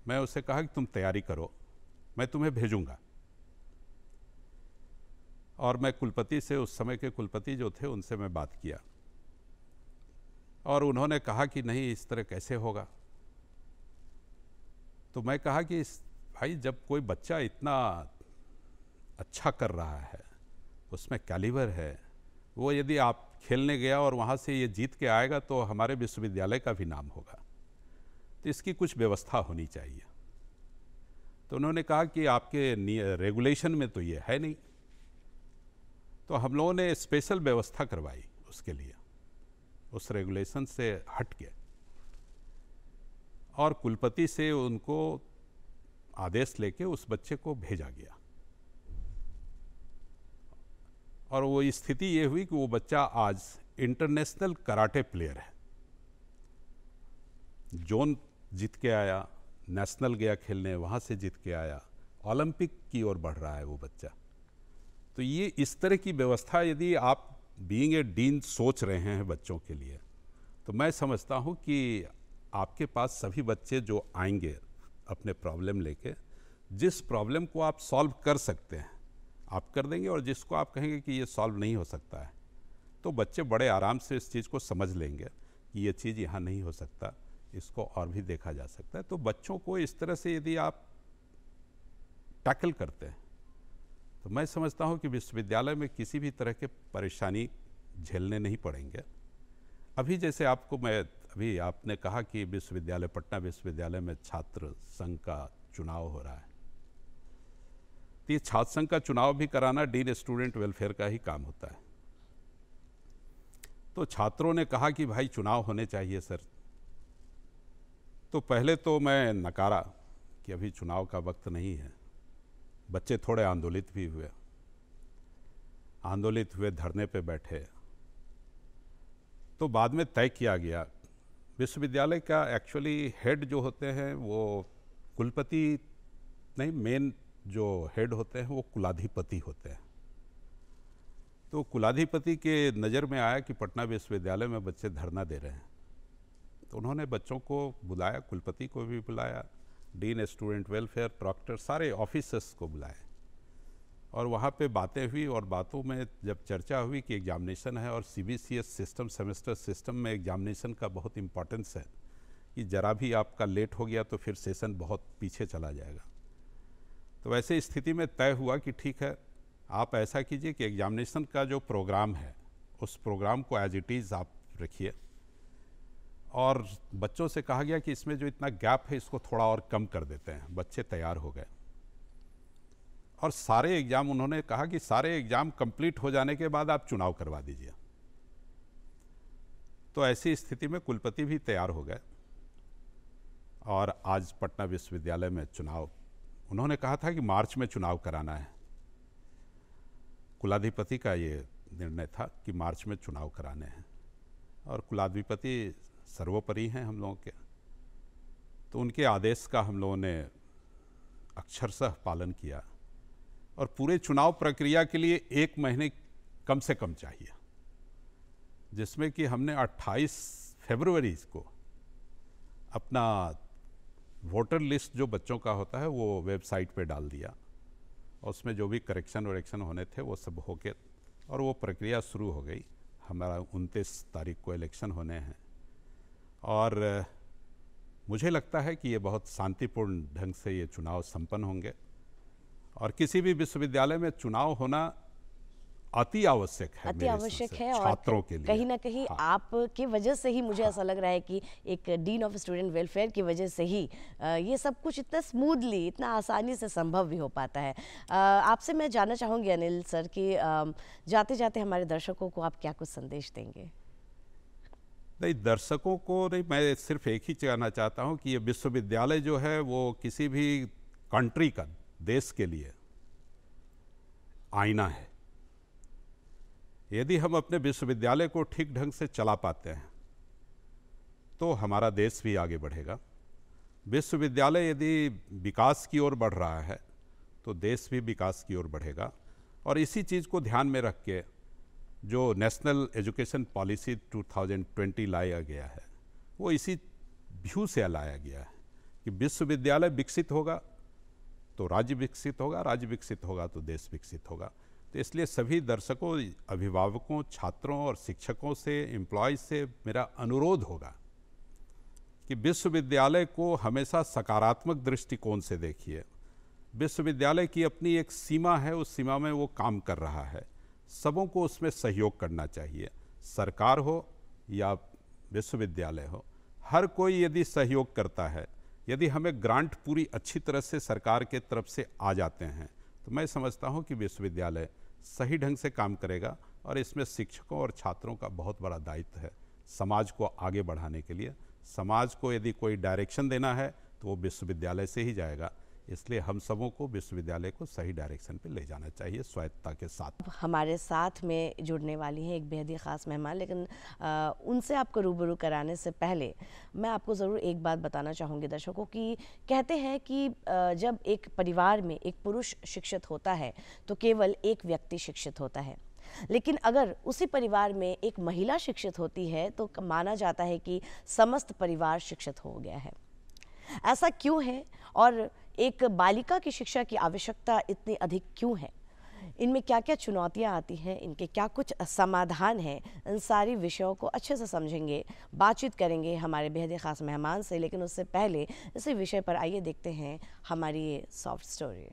मैं उसे कहा कि तुम तैयारी करो, मैं तुम्हें भेजूंगा। और मैं कुलपति से, उस समय के कुलपति जो थे उनसे मैं बात किया और उन्होंने कहा कि नहीं, इस तरह कैसे होगा। तो मैं कहा कि भाई, जब कोई बच्चा इतना अच्छा कर रहा है, उसमें कैलिबर है, वो यदि आप खेलने गया और वहाँ से ये जीत के आएगा तो हमारे विश्वविद्यालय का भी नाम होगा, तो इसकी कुछ व्यवस्था होनी चाहिए। तो उन्होंने कहा कि आपके रेगुलेशन में तो ये है नहीं। तो हम लोगों ने स्पेशल व्यवस्था करवाई उसके लिए, उस रेगुलेशन से हट के, और कुलपति से उनको आदेश लेके उस बच्चे को भेजा गया। और वो स्थिति ये हुई कि वो बच्चा आज इंटरनेशनल कराटे प्लेयर है। जोन जीत के आया, नेशनल गया खेलने, वहाँ से जीत के आया, ओलंपिक की ओर बढ़ रहा है वो बच्चा। तो ये इस तरह की व्यवस्था यदि आप बीइंग ए डीन सोच रहे हैं बच्चों के लिए, तो मैं समझता हूँ कि आपके पास सभी बच्चे जो आएंगे अपने प्रॉब्लम लेके, जिस प्रॉब्लम को आप सॉल्व कर सकते हैं आप कर देंगे, और जिसको आप कहेंगे कि ये सॉल्व नहीं हो सकता है, तो बच्चे बड़े आराम से इस चीज़ को समझ लेंगे कि ये चीज़ यहाँ नहीं हो सकता, इसको और भी देखा जा सकता है। तो बच्चों को इस तरह से यदि आप टैकल करते हैं तो मैं समझता हूँ कि विश्वविद्यालय में किसी भी तरह के परेशानी झेलने नहीं पड़ेंगे। अभी जैसे अभी आपने कहा कि पटना विश्वविद्यालय में छात्र संघ का चुनाव हो रहा है, तो ये छात्र संघ का चुनाव भी कराना डीन स्टूडेंट वेलफेयर का ही काम होता है। तो छात्रों ने कहा कि भाई चुनाव होने चाहिए सर। तो पहले तो मैं नकारा कि अभी चुनाव का वक्त नहीं है। बच्चे थोड़े आंदोलित भी हुए, धरने पे बैठे। तो बाद में तय किया गया, विश्वविद्यालय का एक्चुअली हेड जो होते हैं वो कुलपति नहीं, मेन जो हेड होते हैं वो कुलाधिपति होते हैं। तो कुलाधिपति के नज़र में आया कि पटना विश्वविद्यालय में बच्चे धरना दे रहे हैं, तो उन्होंने बच्चों को बुलाया, कुलपति को भी बुलाया, डीन स्टूडेंट वेलफेयर, प्रॉक्टर, सारे ऑफिसर्स को बुलाए, और वहाँ पे बातें हुई। और बातों में जब चर्चा हुई कि एग्जामिनेशन है और CBCS सिस्टम, सेमेस्टर सिस्टम में एग्जामिनेशन का बहुत इम्पोर्टेंस है कि ज़रा भी आपका लेट हो गया तो फिर सेशन बहुत पीछे चला जाएगा। तो वैसे स्थिति में तय हुआ कि ठीक है, आप ऐसा कीजिए कि एग्जामिनेशन का जो प्रोग्राम है उस प्रोग्राम को एज इट इज़ आप रखिए, और बच्चों से कहा गया कि इसमें जो इतना गैप है इसको थोड़ा और कम कर देते हैं। बच्चे तैयार हो गए और सारे एग्ज़ाम, उन्होंने कहा कि सारे एग्ज़ाम कंप्लीट हो जाने के बाद आप चुनाव करवा दीजिए। तो ऐसी स्थिति में कुलपति भी तैयार हो गए और आज पटना विश्वविद्यालय में चुनाव, उन्होंने कहा था कि मार्च में चुनाव कराना है। कुलाधिपति का ये निर्णय था कि मार्च में चुनाव कराने हैं, और कुलाधिपति सर्वोपरि हैं हम लोगों के। तो उनके आदेश का हम लोगों ने अक्षरशः पालन किया, और पूरे चुनाव प्रक्रिया के लिए 1 महीने कम से कम चाहिए, जिसमें कि हमने 28 फरवरी को अपना वोटर लिस्ट जो बच्चों का होता है वो वेबसाइट पे डाल दिया, और उसमें जो भी करेक्शन वरेक्शन होने थे वो सब हो गए, और वो प्रक्रिया शुरू हो गई। हमारा 29 तारीख को इलेक्शन होने हैं, और मुझे लगता है कि ये बहुत शांतिपूर्ण ढंग से ये चुनाव संपन्न होंगे, और किसी भी विश्वविद्यालय में चुनाव होना अति आवश्यक है, अति आवश्यक है, छात्रों और के लिए कहीं ना कहीं आपके वजह से ही मुझे ऐसा लग रहा है कि एक डीन ऑफ स्टूडेंट वेलफेयर की वजह से ही ये सब कुछ इतना स्मूथली, इतना आसानी से संभव भी हो पाता है। आपसे मैं जानना चाहूँगी अनिल सर कि जाते जाते हमारे दर्शकों को आप क्या कुछ संदेश देंगे? नहीं, दर्शकों को नहीं, मैं सिर्फ एक ही कहना चाहता हूँ कि ये विश्वविद्यालय जो है वो किसी भी कंट्री का, देश के लिए आईना है। यदि हम अपने विश्वविद्यालय को ठीक ढंग से चला पाते हैं तो हमारा देश भी आगे बढ़ेगा। विश्वविद्यालय यदि विकास की ओर बढ़ रहा है तो देश भी विकास की ओर बढ़ेगा। और इसी चीज़ को ध्यान में रख के जो नेशनल एजुकेशन पॉलिसी 2020 लाया गया है वो इसी व्यू से लाया गया है कि विश्वविद्यालय विकसित होगा तो राज्य विकसित होगा, राज्य विकसित होगा तो देश विकसित होगा। तो इसलिए सभी दर्शकों, अभिभावकों, छात्रों और शिक्षकों से, एम्प्लॉयज़ से मेरा अनुरोध होगा कि विश्वविद्यालय को हमेशा सकारात्मक दृष्टिकोण से देखिए। विश्वविद्यालय की अपनी एक सीमा है, उस सीमा में वो काम कर रहा है। सबों को उसमें सहयोग करना चाहिए, सरकार हो या विश्वविद्यालय हो, हर कोई यदि सहयोग करता है, यदि हमें ग्रांट पूरी अच्छी तरह से सरकार के तरफ से आ जाते हैं तो मैं समझता हूं कि विश्वविद्यालय सही ढंग से काम करेगा। और इसमें शिक्षकों और छात्रों का बहुत बड़ा दायित्व है समाज को आगे बढ़ाने के लिए। समाज को यदि कोई डायरेक्शन देना है तो वो विश्वविद्यालय से ही जाएगा। इसलिए हम सबों को विश्वविद्यालय को सही डायरेक्शन पे ले जाना चाहिए स्वायत्तता के साथ। हमारे साथ में जुड़ने वाली हैं एक बेहद ही ख़ास मेहमान, लेकिन उनसे आपको रूबरू कराने से पहले मैं आपको ज़रूर एक बात बताना चाहूँगी दर्शकों की। कहते हैं कि जब एक परिवार में एक पुरुष शिक्षित होता है तो केवल एक व्यक्ति शिक्षित होता है, लेकिन अगर उसी परिवार में एक महिला शिक्षित होती है तो माना जाता है कि समस्त परिवार शिक्षित हो गया है। ऐसा क्यों है और एक बालिका की शिक्षा की आवश्यकता इतनी अधिक क्यों है? इनमें क्या क्या चुनौतियां आती हैं, इनके क्या कुछ समाधान हैं, इन सारी विषयों को अच्छे से समझेंगे, बातचीत करेंगे हमारे बेहद ही ख़ास मेहमान से। लेकिन उससे पहले इसी विषय पर आइए देखते हैं हमारी ये सॉफ्ट स्टोरी।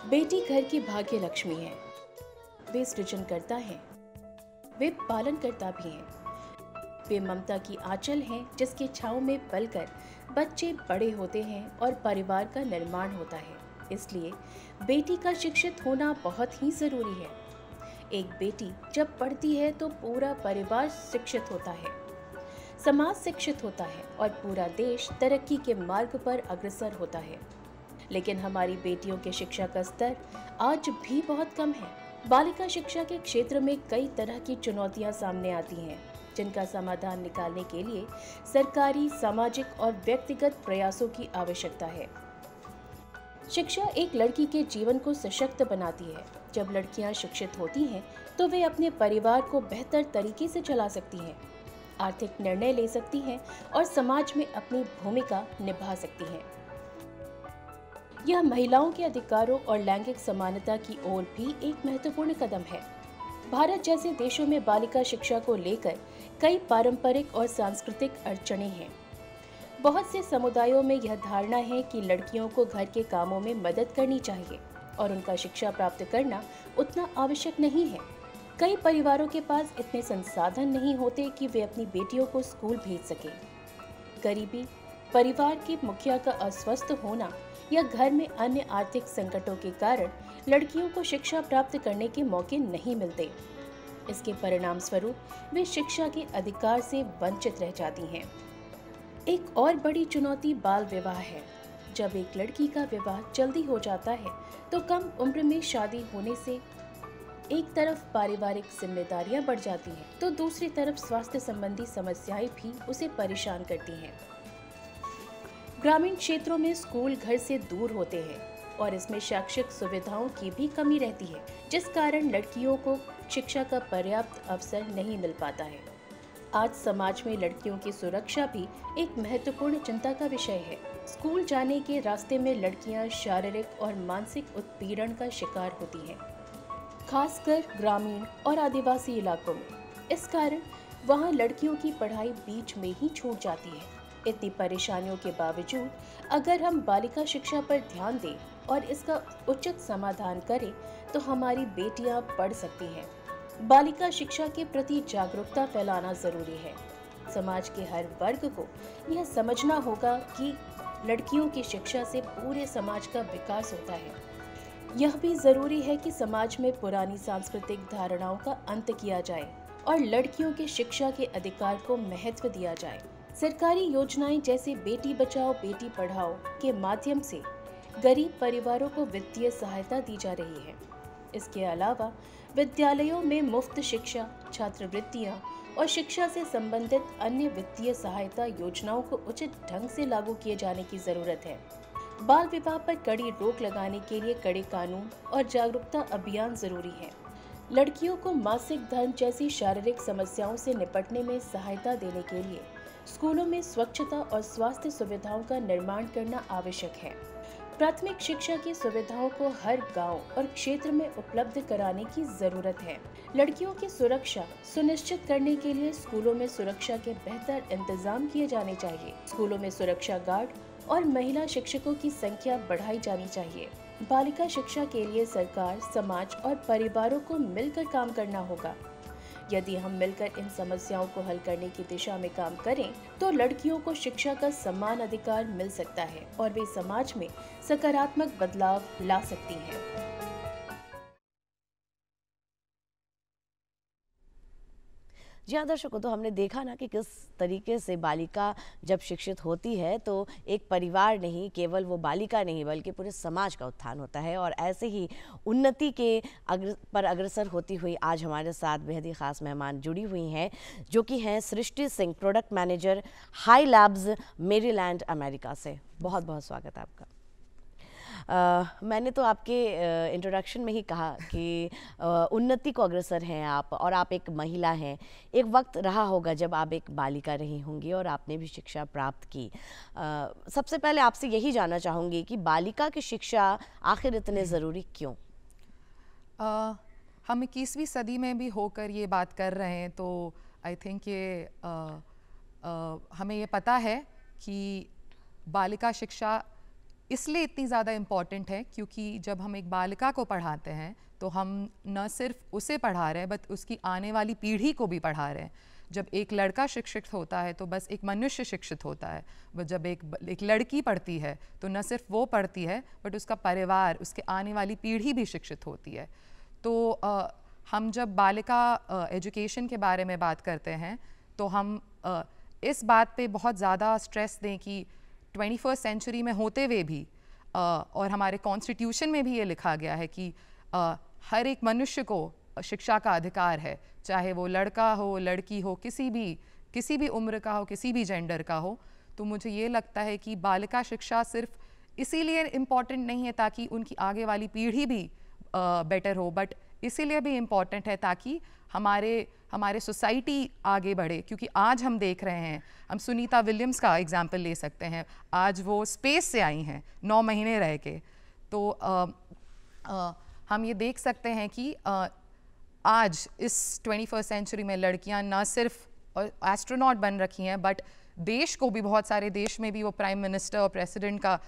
बेटी घर की भाग्य लक्ष्मी है। वे सृजन करता है, वे पालन करता भी है। वे ममता की आंचल हैं जिसके छांव में पलकर बच्चे बड़े होते हैं और परिवार का निर्माण होता है। इसलिए बेटी का शिक्षित होना बहुत ही जरूरी है। एक बेटी जब पढ़ती है तो पूरा परिवार शिक्षित होता है, समाज शिक्षित होता है और पूरा देश तरक्की के मार्ग पर अग्रसर होता है। लेकिन हमारी बेटियों के शिक्षा का स्तर आज भी बहुत कम है। बालिका शिक्षा के क्षेत्र में कई तरह की चुनौतियां सामने आती हैं, जिनका समाधान निकालने के लिए सरकारी, सामाजिक और व्यक्तिगत प्रयासों की आवश्यकता है। शिक्षा एक लड़की के जीवन को सशक्त बनाती है। जब लड़कियां शिक्षित होती हैं तो वे अपने परिवार को बेहतर तरीके से चला सकती हैं, आर्थिक निर्णय ले सकती हैं और समाज में अपनी भूमिका निभा सकती हैं। यह महिलाओं के अधिकारों और लैंगिक समानता की ओर भी एक महत्वपूर्ण कदम है। भारत जैसे देशों में बालिका शिक्षा को लेकर कई पारंपरिक और सांस्कृतिक अड़चनें हैं। बहुत से समुदायों में यह धारणा है कि लड़कियों को घर के कामों में मदद करनी चाहिए और उनका शिक्षा प्राप्त करना उतना आवश्यक नहीं है। कई परिवारों के पास इतने संसाधन नहीं होते कि वे अपनी बेटियों को स्कूल भेज सकें। गरीबी, परिवार के मुखिया का अस्वस्थ होना या घर में अन्य आर्थिक संकटों के कारण लड़कियों को शिक्षा प्राप्त करने के मौके नहीं मिलते। इसके परिणाम स्वरूप वे शिक्षा के अधिकार से वंचित रह जाती हैं। एक और बड़ी चुनौती बाल विवाह है। जब एक लड़की का विवाह जल्दी हो जाता है तो कम उम्र में शादी होने से एक तरफ पारिवारिक जिम्मेदारियां बढ़ जाती हैं तो दूसरी तरफ स्वास्थ्य संबंधी समस्याएं भी उसे परेशान करती हैं। ग्रामीण क्षेत्रों में स्कूल घर से दूर होते हैं और इसमें शैक्षिक सुविधाओं की भी कमी रहती है, जिस कारण लड़कियों को शिक्षा का पर्याप्त अवसर नहीं मिल पाता है। आज समाज में लड़कियों की सुरक्षा भी एक महत्वपूर्ण चिंता का विषय है। स्कूल जाने के रास्ते में लड़कियां शारीरिक और मानसिक उत्पीड़न का शिकार होती हैं, खासकर ग्रामीण और आदिवासी इलाकों में। इस कारण वहां लड़कियों की पढ़ाई बीच में ही छूट जाती है। इतनी परेशानियों के बावजूद अगर हम बालिका शिक्षा पर ध्यान दें और इसका उचित समाधान करें तो हमारी बेटियां पढ़ सकती हैं। बालिका शिक्षा के प्रति जागरूकता फैलाना जरूरी है। समाज के हर वर्ग को यह समझना होगा कि लड़कियों की शिक्षा से पूरे समाज का विकास होता है। यह भी जरूरी है कि समाज में पुरानी सांस्कृतिक धारणाओं का अंत किया जाए और लड़कियों की शिक्षा के अधिकार को महत्व दिया जाए। सरकारी योजनाएं जैसे बेटी बचाओ बेटी पढ़ाओ के माध्यम से गरीब परिवारों को वित्तीय सहायता दी जा रही है। इसके अलावा विद्यालयों में मुफ्त शिक्षा, छात्रवृत्तियां और शिक्षा से संबंधित अन्य वित्तीय सहायता योजनाओं को उचित ढंग से लागू किए जाने की जरूरत है। बाल विवाह पर कड़ी रोक लगाने के लिए कड़े कानून और जागरूकता अभियान जरूरी है। लड़कियों को मासिक धर्म जैसी शारीरिक समस्याओं से निपटने में सहायता देने के लिए स्कूलों में स्वच्छता और स्वास्थ्य सुविधाओं का निर्माण करना आवश्यक है। प्राथमिक शिक्षा की सुविधाओं को हर गांव और क्षेत्र में उपलब्ध कराने की जरूरत है। लड़कियों की सुरक्षा सुनिश्चित करने के लिए स्कूलों में सुरक्षा के बेहतर इंतजाम किए जाने चाहिए। स्कूलों में सुरक्षा गार्ड और महिला शिक्षकों की संख्या बढ़ाई जानी चाहिए। बालिका शिक्षा के लिए सरकार, समाज और परिवारों को मिलकर काम करना होगा। यदि हम मिलकर इन समस्याओं को हल करने की दिशा में काम करें तो लड़कियों को शिक्षा का समान अधिकार मिल सकता है और वे समाज में सकारात्मक बदलाव ला सकती हैं। जी हाँ दर्शकों, तो हमने देखा ना कि किस तरीके से बालिका जब शिक्षित होती है तो एक परिवार नहीं, केवल वो बालिका नहीं बल्कि पूरे समाज का उत्थान होता है। और ऐसे ही उन्नति के पर अग्रसर होती हुई आज हमारे साथ बेहद ही ख़ास मेहमान जुड़ी हुई हैं, जो कि हैं Srishti Singh, product manager high labs Maryland America से। बहुत बहुत स्वागत है आपका। मैंने तो आपके इंट्रोडक्शन में ही कहा कि उन्नति को अग्रसर हैं आप, और आप एक महिला हैं। एक वक्त रहा होगा जब आप एक बालिका रही होंगी और आपने भी शिक्षा प्राप्त की। सबसे पहले आपसे यही जानना चाहूँगी कि बालिका की शिक्षा आखिर इतने ज़रूरी क्यों? हम 21वीं सदी में भी होकर ये बात कर रहे हैं, तो आई थिंक ये हमें ये पता है कि बालिका शिक्षा इसलिए इतनी ज़्यादा इम्पॉर्टेंट है क्योंकि जब हम एक बालिका को पढ़ाते हैं तो हम न सिर्फ उसे पढ़ा रहे हैं बट उसकी आने वाली पीढ़ी को भी पढ़ा रहे हैं। जब एक लड़का शिक्षित होता है तो बस एक मनुष्य शिक्षित होता है, बट जब एक लड़की पढ़ती है तो न सिर्फ वो पढ़ती है बट उसका परिवार, उसके आने वाली पीढ़ी भी शिक्षित होती है। तो हम जब बालिका एजुकेशन के बारे में बात करते हैं तो हम इस बात पे बहुत ज़्यादा स्ट्रेस दें कि 21st सेंचुरी में होते हुए भी और हमारे कॉन्स्टिट्यूशन में भी ये लिखा गया है कि हर एक मनुष्य को शिक्षा का अधिकार है, चाहे वो लड़का हो, लड़की हो, किसी भी उम्र का हो, किसी भी जेंडर का हो। तो मुझे ये लगता है कि बालिका शिक्षा सिर्फ इसीलिए इम्पॉर्टेंट नहीं है ताकि उनकी आगे वाली पीढ़ी भी बेटर हो, बट इसीलिए भी इम्पॉर्टेंट है ताकि हमारे सोसाइटी आगे बढ़े। क्योंकि आज हम देख रहे हैं, हम सुनीता विलियम्स का एग्जाम्पल ले सकते हैं। आज वो स्पेस से आई हैं 9 महीने रह के। तो हम ये देख सकते हैं कि आज इस 21st सेंचुरी में लड़कियां ना सिर्फ एस्ट्रोनॉट बन रखी हैं बट देश को भी, बहुत सारे देश में भी वो प्राइम मिनिस्टर और प्रेसिडेंट का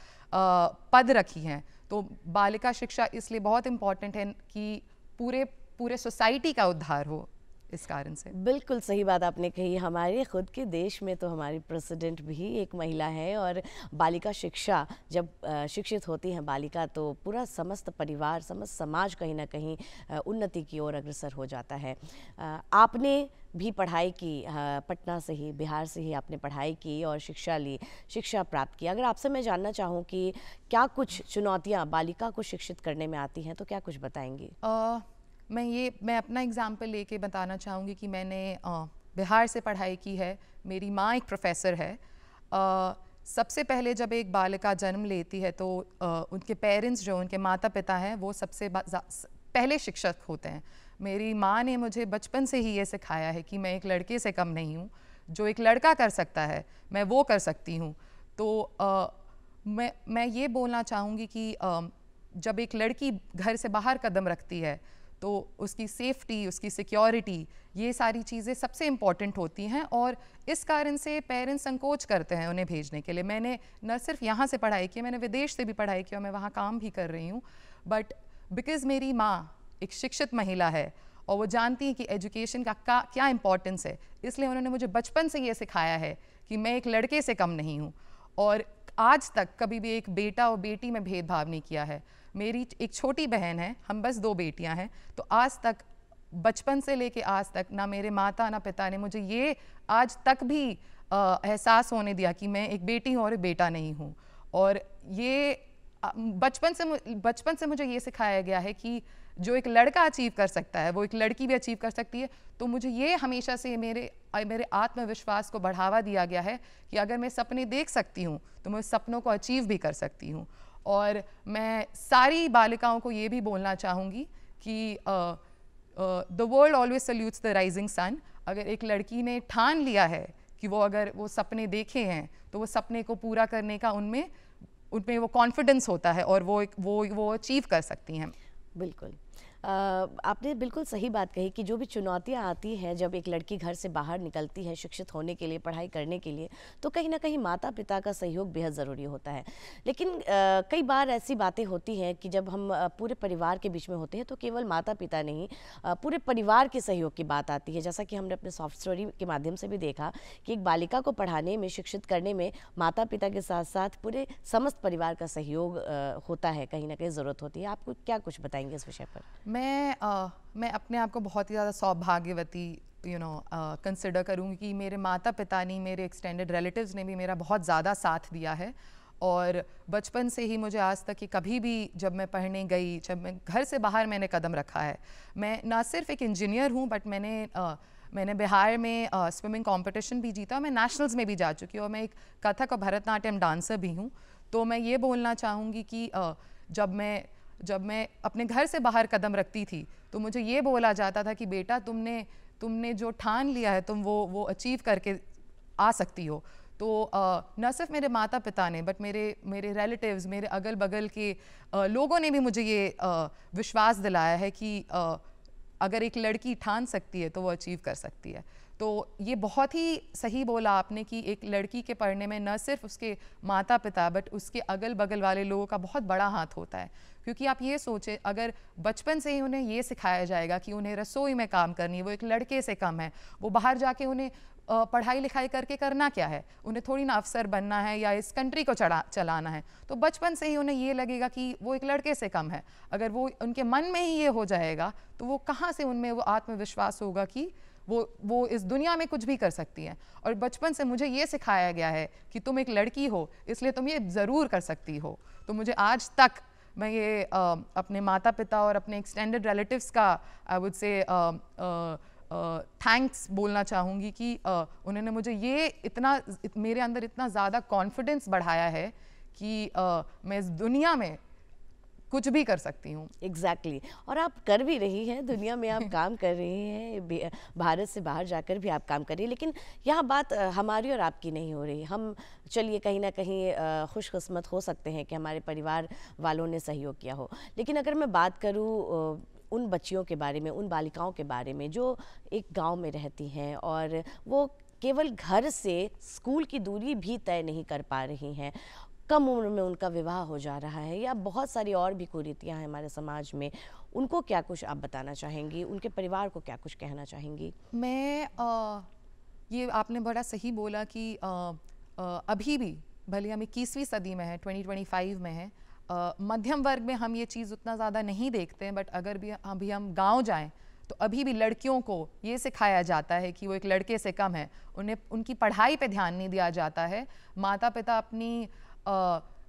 पद रखी हैं। तो बालिका शिक्षा इसलिए बहुत इम्पॉर्टेंट है कि पूरे सोसाइटी का उद्धार हो। इस कारण से बिल्कुल सही बात आपने कही। हमारे खुद के देश में तो हमारी प्रेसिडेंट भी एक महिला है, और बालिका शिक्षा जब शिक्षित होती है बालिका तो पूरा समस्त परिवार, समस्त समाज कहीं ना कहीं उन्नति की ओर अग्रसर हो जाता है। आपने भी पढ़ाई की, पटना से ही, बिहार से ही आपने पढ़ाई की और शिक्षा ली, शिक्षा प्राप्त की। अगर आपसे मैं जानना चाहूँ कि क्या कुछ चुनौतियाँ बालिका को शिक्षित करने में आती हैं तो क्या कुछ बताएंगी? मैं अपना एग्जाम्पल लेके बताना चाहूँगी कि मैंने बिहार से पढ़ाई की है। मेरी माँ एक प्रोफेसर है। सबसे पहले जब एक बालिका जन्म लेती है तो उनके पेरेंट्स, जो उनके माता पिता हैं, वो सबसे पहले शिक्षक होते हैं। मेरी माँ ने मुझे बचपन से ही ये सिखाया है कि मैं एक लड़के से कम नहीं हूँ, जो एक लड़का कर सकता है मैं वो कर सकती हूँ। तो मैं ये बोलना चाहूँगी कि जब एक लड़की घर से बाहर कदम रखती है तो उसकी सेफ्टी, उसकी सिक्योरिटी, ये सारी चीज़ें सबसे इम्पॉर्टेंट होती हैं और इस कारण से पेरेंट्स संकोच करते हैं उन्हें भेजने के लिए। मैंने न सिर्फ यहाँ से पढ़ाई की, मैंने विदेश से भी पढ़ाई की और मैं वहाँ काम भी कर रही हूँ, बट बिकॉज़ मेरी माँ एक शिक्षित महिला है और वो जानती है कि एजुकेशन का क्या इम्पोर्टेंस है, इसलिए उन्होंने मुझे बचपन से ये सिखाया है कि मैं एक लड़के से कम नहीं हूँ और आज तक कभी भी एक बेटा और बेटी में भेदभाव नहीं किया है। मेरी एक छोटी बहन है, हम बस 2 बेटियां हैं, तो आज तक बचपन से लेके आज तक ना मेरे माता ना पिता ने मुझे ये आज तक भी एहसास होने दिया कि मैं एक बेटी हूँ और एक बेटा नहीं हूँ। और ये बचपन से मुझे ये सिखाया गया है कि जो एक लड़का अचीव कर सकता है वो एक लड़की भी अचीव कर सकती है। तो मुझे ये हमेशा से मेरे आत्मविश्वास को बढ़ावा दिया गया है कि अगर मैं सपने देख सकती हूँ तो मैं सपनों को अचीव भी कर सकती हूँ। और मैं सारी बालिकाओं को ये भी बोलना चाहूँगी कि the world always salutes the rising sun. अगर एक लड़की ने ठान लिया है कि अगर वो सपने देखे हैं तो वो सपने को पूरा करने का उनमें वो कॉन्फिडेंस होता है और वो अचीव कर सकती हैं। बिल्कुल, आपने बिल्कुल सही बात कही कि जो भी चुनौतियां आती हैं जब एक लड़की घर से बाहर निकलती है शिक्षित होने के लिए, पढ़ाई करने के लिए, तो कहीं ना कहीं माता पिता का सहयोग बेहद ज़रूरी होता है। लेकिन कई बार ऐसी बातें होती हैं कि जब हम पूरे परिवार के बीच में होते हैं तो केवल माता पिता नहीं, पूरे परिवार के सहयोग की बात आती है। जैसा कि हमने अपने सॉफ्ट स्टोरी के माध्यम से भी देखा कि एक बालिका को पढ़ाने में, शिक्षित करने में माता पिता के साथ साथ पूरे समस्त परिवार का सहयोग होता है, कहीं ना कहीं ज़रूरत होती है। आपको क्या कुछ बताएंगे इस विषय पर? मैं अपने आप को बहुत ही ज़्यादा सौभाग्यवती कंसिडर करूँगी कि मेरे माता पिता ने, मेरे एक्सटेंडेड रिलेटिव्स ने भी मेरा बहुत ज़्यादा साथ दिया है। और बचपन से ही मुझे आज तक कि कभी भी जब मैं पढ़ने गई, जब मैं घर से बाहर मैंने कदम रखा है, मैं ना सिर्फ एक इंजीनियर हूँ बट मैंने बिहार में स्विमिंग कंपटीशन भी जीता, मैं नेशनल्स में भी जा चुकी हूँ और मैं एक कथक और भरतनाट्यम डांसर भी हूँ। तो मैं ये बोलना चाहूँगी कि जब मैं अपने घर से बाहर कदम रखती थी तो मुझे ये बोला जाता था कि बेटा तुमने जो ठान लिया है तुम वो अचीव करके आ सकती हो। तो न सिर्फ मेरे माता पिता ने बट मेरे रिलेटिव्स, मेरे अगल बगल के लोगों ने भी मुझे ये विश्वास दिलाया है कि अगर एक लड़की ठान सकती है तो वो अचीव कर सकती है। तो ये बहुत ही सही बोला आपने कि एक लड़की के पढ़ने में न सिर्फ उसके माता पिता बट उसके अगल बगल वाले लोगों का बहुत बड़ा हाथ होता है। क्योंकि आप ये सोचें, अगर बचपन से ही उन्हें ये सिखाया जाएगा कि उन्हें रसोई में काम करनी है, वो एक लड़के से कम है, वो बाहर जाके उन्हें पढ़ाई लिखाई करके करना क्या है, उन्हें थोड़ी ना अफसर बनना है या इस कंट्री को चलाना है, तो बचपन से ही उन्हें ये लगेगा कि वो एक लड़के से कम है। अगर वो उनके मन में ही ये हो जाएगा तो वो कहाँ से उनमें वो आत्मविश्वास होगा कि वो इस दुनिया में कुछ भी कर सकती हैं। और बचपन से मुझे ये सिखाया गया है कि तुम एक लड़की हो इसलिए तुम ये ज़रूर कर सकती हो। तो मुझे आज तक मैं ये अपने माता पिता और अपने एक्सटेंडेड रिलेटिव्स का आई वुड से थैंक्स बोलना चाहूँगी कि उन्होंने मुझे मेरे अंदर इतना ज़्यादा कॉन्फिडेंस बढ़ाया है कि मैं इस दुनिया में कुछ भी कर सकती हूँ। एग्जैक्टली और आप कर भी रही हैं, दुनिया में आप काम कर रही हैं, भारत से बाहर जाकर भी आप काम कर रही हैं। लेकिन यहाँ बात हमारी और आपकी नहीं हो रही। हम चलिए कहीं ना कहीं खुशकिस्मत हो सकते हैं कि हमारे परिवार वालों ने सहयोग किया हो। लेकिन अगर मैं बात करूँ उन बच्चियों के बारे में, उन बालिकाओं के बारे में जो एक गाँव में रहती हैं और वो केवल घर से स्कूल की दूरी भी तय नहीं कर पा रही हैं, कम उम्र में उनका विवाह हो जा रहा है या बहुत सारी और भी कुरीतियाँ हैं हमारे समाज में, उनको क्या कुछ आप बताना चाहेंगी, उनके परिवार को क्या कुछ कहना चाहेंगी? मैं ये आपने बड़ा सही बोला कि अभी भी भले हम 21वीं सदी में है, 2025 में है, मध्यम वर्ग में हम ये चीज़ उतना ज़्यादा नहीं देखते हैं, बट अगर भी अभी हम गाँव जाएँ तो अभी भी लड़कियों को ये सिखाया जाता है कि वो एक लड़के से कम है, उन्हें उनकी पढ़ाई पे ध्यान नहीं दिया जाता है। माता पिता अपनी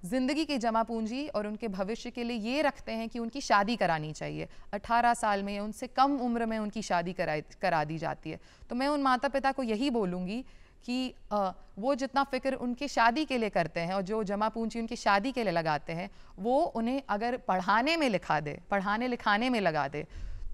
ज़िंदगी की जमा पूंजी और उनके भविष्य के लिए ये रखते हैं कि उनकी शादी करानी चाहिए। 18 साल में, उनसे कम उम्र में उनकी शादी करा दी जाती है। तो मैं उन माता पिता को यही बोलूँगी कि वो जितना फ़िक्र उनके शादी के लिए करते हैं और जो जमा पूंजी उनकी शादी के लिए लगाते हैं, वो उन्हें अगर पढ़ाने में लिखा दे, पढ़ाने लिखाने में लगा दे,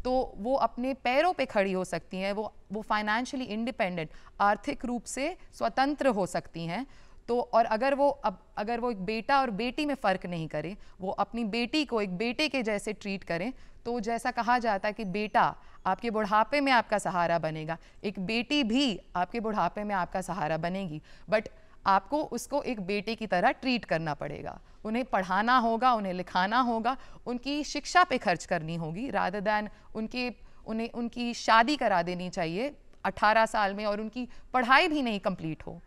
तो वो अपने पैरों पे खड़ी हो सकती हैं, वो फाइनेंशियली इंडिपेंडेंट, आर्थिक रूप से स्वतंत्र हो सकती हैं। तो और अगर वो एक बेटा और बेटी में फ़र्क नहीं करें, वो अपनी बेटी को एक बेटे के जैसे ट्रीट करें, तो जैसा कहा जाता है कि बेटा आपके बुढ़ापे में आपका सहारा बनेगा, एक बेटी भी आपके बुढ़ापे में आपका सहारा बनेगी, बट आपको उसको एक बेटे की तरह ट्रीट करना पड़ेगा। उन्हें पढ़ाना होगा, उन्हें लिखाना होगा, उनकी शिक्षा पे खर्च करनी होगी, रादर दैन उन्हें उनकी शादी करा देनी चाहिए 18 साल में और उनकी पढ़ाई भी नहीं कंप्लीट हो।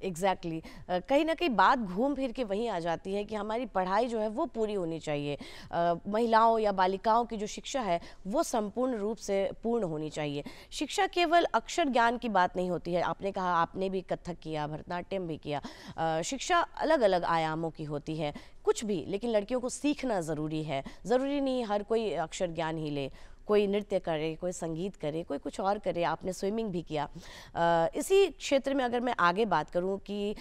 एग्जैक्टली कहीं ना कहीं बात घूम फिर के वहीं आ जाती है कि हमारी पढ़ाई जो है वो पूरी होनी चाहिए, महिलाओं या बालिकाओं की जो शिक्षा है वो संपूर्ण रूप से पूर्ण होनी चाहिए। शिक्षा केवल अक्षर ज्ञान की बात नहीं होती है। आपने कहा, आपने भी कथक किया, भरतनाट्यम भी किया, शिक्षा अलग अलग आयामों की होती है, कुछ भी, लेकिन लड़कियों को सीखना ज़रूरी है। ज़रूरी नहीं हर कोई अक्षर ज्ञान ही ले, कोई नृत्य करे, कोई संगीत करे, कोई कुछ और करे। आपने स्विमिंग भी किया। इसी क्षेत्र में अगर मैं आगे बात करूं कि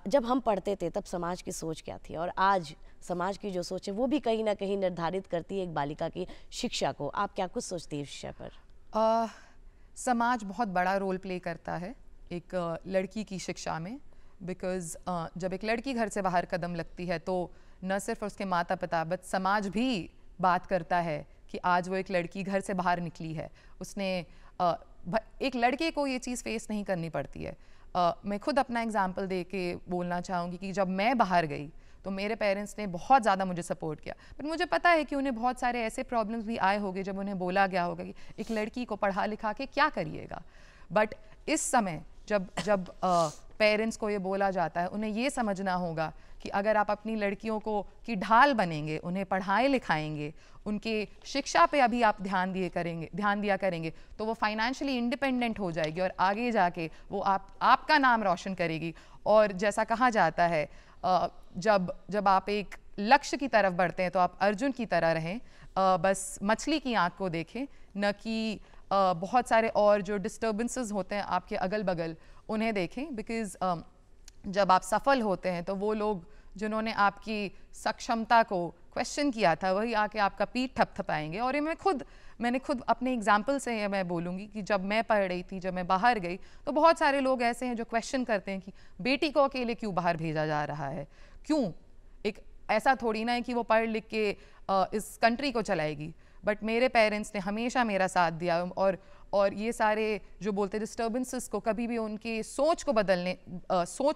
जब हम पढ़ते थे तब समाज की सोच क्या थी, और आज समाज की जो सोच है वो भी कहीं ना कहीं निर्धारित करती है एक बालिका की शिक्षा को। आप क्या कुछ सोचती है इस विषय पर? समाज बहुत बड़ा रोल प्ले करता है एक लड़की की शिक्षा में, बिकॉज़ जब एक लड़की घर से बाहर कदम लगती है तो न सिर्फ उसके माता पिता बट समाज भी बात करता है कि आज वो एक लड़की घर से बाहर निकली है। उसने एक लड़के को ये चीज़ फेस नहीं करनी पड़ती है। मैं खुद अपना एग्जांपल दे के बोलना चाहूँगी कि जब मैं बाहर गई तो मेरे पेरेंट्स ने बहुत ज़्यादा मुझे सपोर्ट किया, पर मुझे पता है कि उन्हें बहुत सारे ऐसे प्रॉब्लम्स भी आए होंगे जब उन्हें बोला गया होगा कि एक लड़की को पढ़ा लिखा के क्या करिएगा। बट इस समय जब पेरेंट्स को ये बोला जाता है, उन्हें ये समझना होगा कि अगर आप अपनी लड़कियों को की ढाल बनेंगे, उन्हें पढ़ाए लिखाएंगे, उनके शिक्षा पे अभी आप ध्यान दिया करेंगे तो वो फाइनेंशियली इंडिपेंडेंट हो जाएगी और आगे जाके वो आपका नाम रोशन करेगी। और जैसा कहा जाता है जब आप एक लक्ष्य की तरफ बढ़ते हैं तो आप अर्जुन की तरह रहें, बस मछली की आँख को देखें, न कि बहुत सारे और जो डिस्टर्बेंसेस होते हैं आपके अगल बगल उन्हें देखें। बिकॉज़ जब आप सफल होते हैं तो वो लोग जिन्होंने आपकी सक्षमता को क्वेश्चन किया था वही आके आपका पीठ थपथपाएंगे। और ये मैंने खुद अपने एग्जाम्पल से ये मैं बोलूँगी कि जब मैं पढ़ रही थी, जब मैं बाहर गई तो बहुत सारे लोग ऐसे हैं जो क्वेश्चन करते हैं कि बेटी को अकेले क्यों बाहर भेजा जा रहा है, क्यों, एक ऐसा थोड़ी ना है कि वो पढ़ लिख के इस कंट्री को चलाएगी। बट मेरे पेरेंट्स ने हमेशा मेरा साथ दिया और ये सारे जो बोलते डिस्टर्बेंसेस को कभी भी उनकी सोच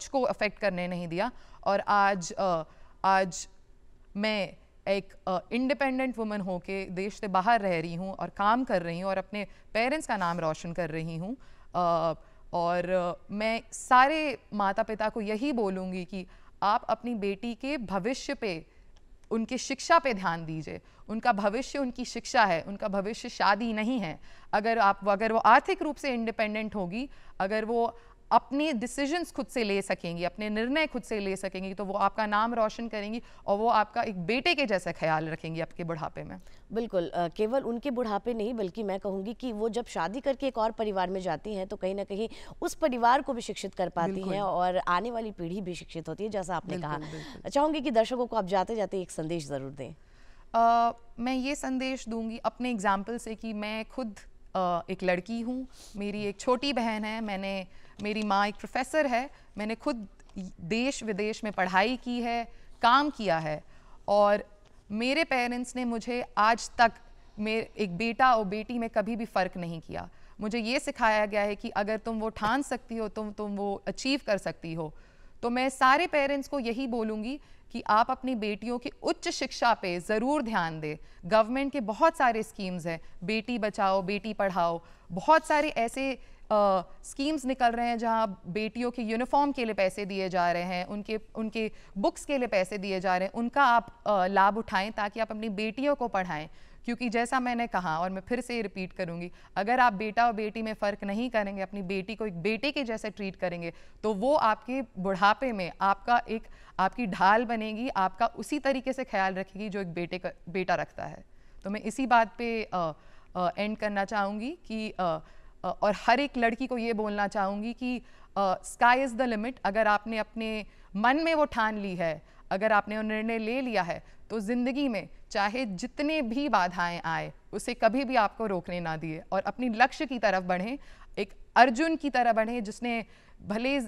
को अफेक्ट करने नहीं दिया। और आज मैं एक इंडिपेंडेंट वुमन होके देश से बाहर रह रही हूँ और काम कर रही हूँ और अपने पेरेंट्स का नाम रोशन कर रही हूँ। और मैं सारे माता पिता को यही बोलूँगी कि आप अपनी बेटी के भविष्य पे, उनकी शिक्षा पे ध्यान दीजिए। उनका भविष्य उनकी शिक्षा है, उनका भविष्य शादी नहीं है। अगर वो आर्थिक रूप से इंडिपेंडेंट होगी, अगर वो अपने डिसीजंस खुद से ले सकेंगी, अपने निर्णय खुद से ले सकेंगी, तो वो आपका नाम रोशन करेंगी और वो आपका एक बेटे के जैसा ख्याल रखेंगी आपके बुढ़ापे में। बिल्कुल, केवल उनके बुढ़ापे नहीं बल्कि मैं कहूँगी कि वो जब शादी करके एक और परिवार में जाती हैं तो कहीं ना कहीं उस परिवार को भी शिक्षित कर पाती हैं और आने वाली पीढ़ी भी शिक्षित होती है, जैसा आपने कहा। चाहूँगी कि दर्शकों को आप जाते जाते एक संदेश ज़रूर दें। मैं ये संदेश दूंगी अपने एग्जाम्पल से कि मैं खुद एक लड़की हूँ, मेरी एक छोटी बहन है, मेरी माँ एक प्रोफेसर है, मैंने खुद देश विदेश में पढ़ाई की है, काम किया है, और मेरे पेरेंट्स ने मुझे आज तक मेरे एक बेटा और बेटी में कभी भी फ़र्क नहीं किया। मुझे ये सिखाया गया है कि अगर तुम वो ठान सकती हो, तुम वो अचीव कर सकती हो। तो मैं सारे पेरेंट्स को यही बोलूँगी कि आप अपनी बेटियों की उच्च शिक्षा पे ज़रूर ध्यान दें। गवर्नमेंट के बहुत सारे स्कीम्स हैं, बेटी बचाओ बेटी पढ़ाओ, बहुत सारे ऐसे स्कीम्स निकल रहे हैं जहां बेटियों के यूनिफॉर्म के लिए पैसे दिए जा रहे हैं, उनके बुक्स के लिए पैसे दिए जा रहे हैं, उनका आप लाभ उठाएं ताकि आप अपनी बेटियों को पढ़ाएं। क्योंकि जैसा मैंने कहा और मैं फिर से रिपीट करूंगी, अगर आप बेटा और बेटी में फ़र्क नहीं करेंगे, अपनी बेटी को एक बेटे के जैसे ट्रीट करेंगे, तो वो आपके बुढ़ापे में आपकी ढाल बनेगी, आपका उसी तरीके से ख्याल रखेगी जो एक बेटा रखता है। तो मैं इसी बात पे एंड करना चाहूँगी कि और हर एक लड़की को ये बोलना चाहूँगी कि स्काई इज़ द लिमिट। अगर आपने अपने मन में वो ठान ली है, अगर आपने वो निर्णय ले लिया है, तो ज़िंदगी में चाहे जितने भी बाधाएं आए उसे कभी भी आपको रोकने ना दिए और अपनी लक्ष्य की तरफ बढ़ें, एक अर्जुन की तरह बढ़ें जिसने भले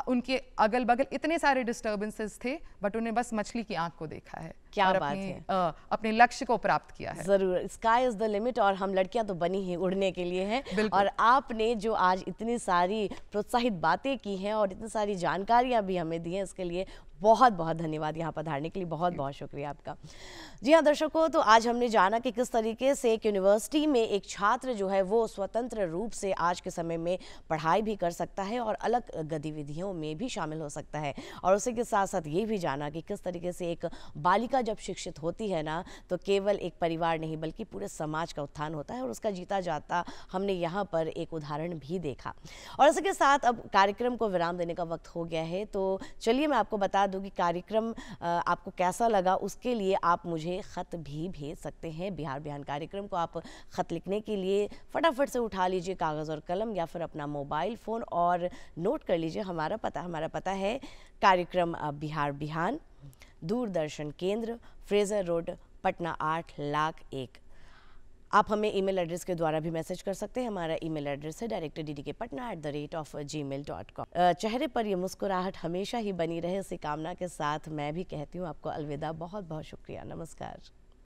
उनके अगल बगल इतने सारे डिस्टर्बेंसेस थे बट उन्हें बस मछली की आंख को देखा है, क्या और बात है, अपने लक्ष्य को प्राप्त किया है। जरूर, स्काई इज द लिमिट, और हम लड़कियां तो बनी ही उड़ने के लिए हैं। और आपने जो आज इतनी सारी प्रोत्साहित बातें की हैं और इतनी सारी जानकारियां भी हमें दी हैं, इसके लिए बहुत बहुत धन्यवाद। यहाँ पधारने के लिए बहुत बहुत शुक्रिया आपका। जी हाँ दर्शकों, तो आज हमने जाना कि किस तरीके से एक यूनिवर्सिटी में एक छात्र जो है वो स्वतंत्र रूप से आज के समय में पढ़ाई भी कर सकता है और अलग गतिविधियों में भी शामिल हो सकता है, और उसी के साथ साथ ये भी जाना कि किस तरीके से एक बालिका जब शिक्षित होती है ना, तो केवल एक परिवार नहीं बल्कि पूरे समाज का उत्थान होता है, और उसका जीता जाता हमने यहाँ पर एक उदाहरण भी देखा। और इसके साथ अब कार्यक्रम को विराम देने का वक्त हो गया है, तो चलिए मैं आपको बता दूं कि कार्यक्रम आपको कैसा लगा। उसके लिए आप मुझे खत भी भेज सकते हैं। बिहार बिहान कार्यक्रम को आप खत लिखने के लिए फटाफट से उठा लीजिए कागज़ और कलम या फिर अपना मोबाइल फ़ोन और नोट कर लीजिए हमारा पता है कार्यक्रम बिहार बिहान, दूरदर्शन केंद्र, फ्रेजर रोड, पटना 8,01,000। आप हमें ईमेल एड्रेस के द्वारा भी मैसेज कर सकते हैं। हमारा ईमेल एड्रेस है directorddkpatna@gmail.com। चेहरे पर ये मुस्कुराहट हमेशा ही बनी रहे, इसी कामना के साथ मैं भी कहती हूँ आपको अलविदा। बहुत बहुत शुक्रिया, नमस्कार।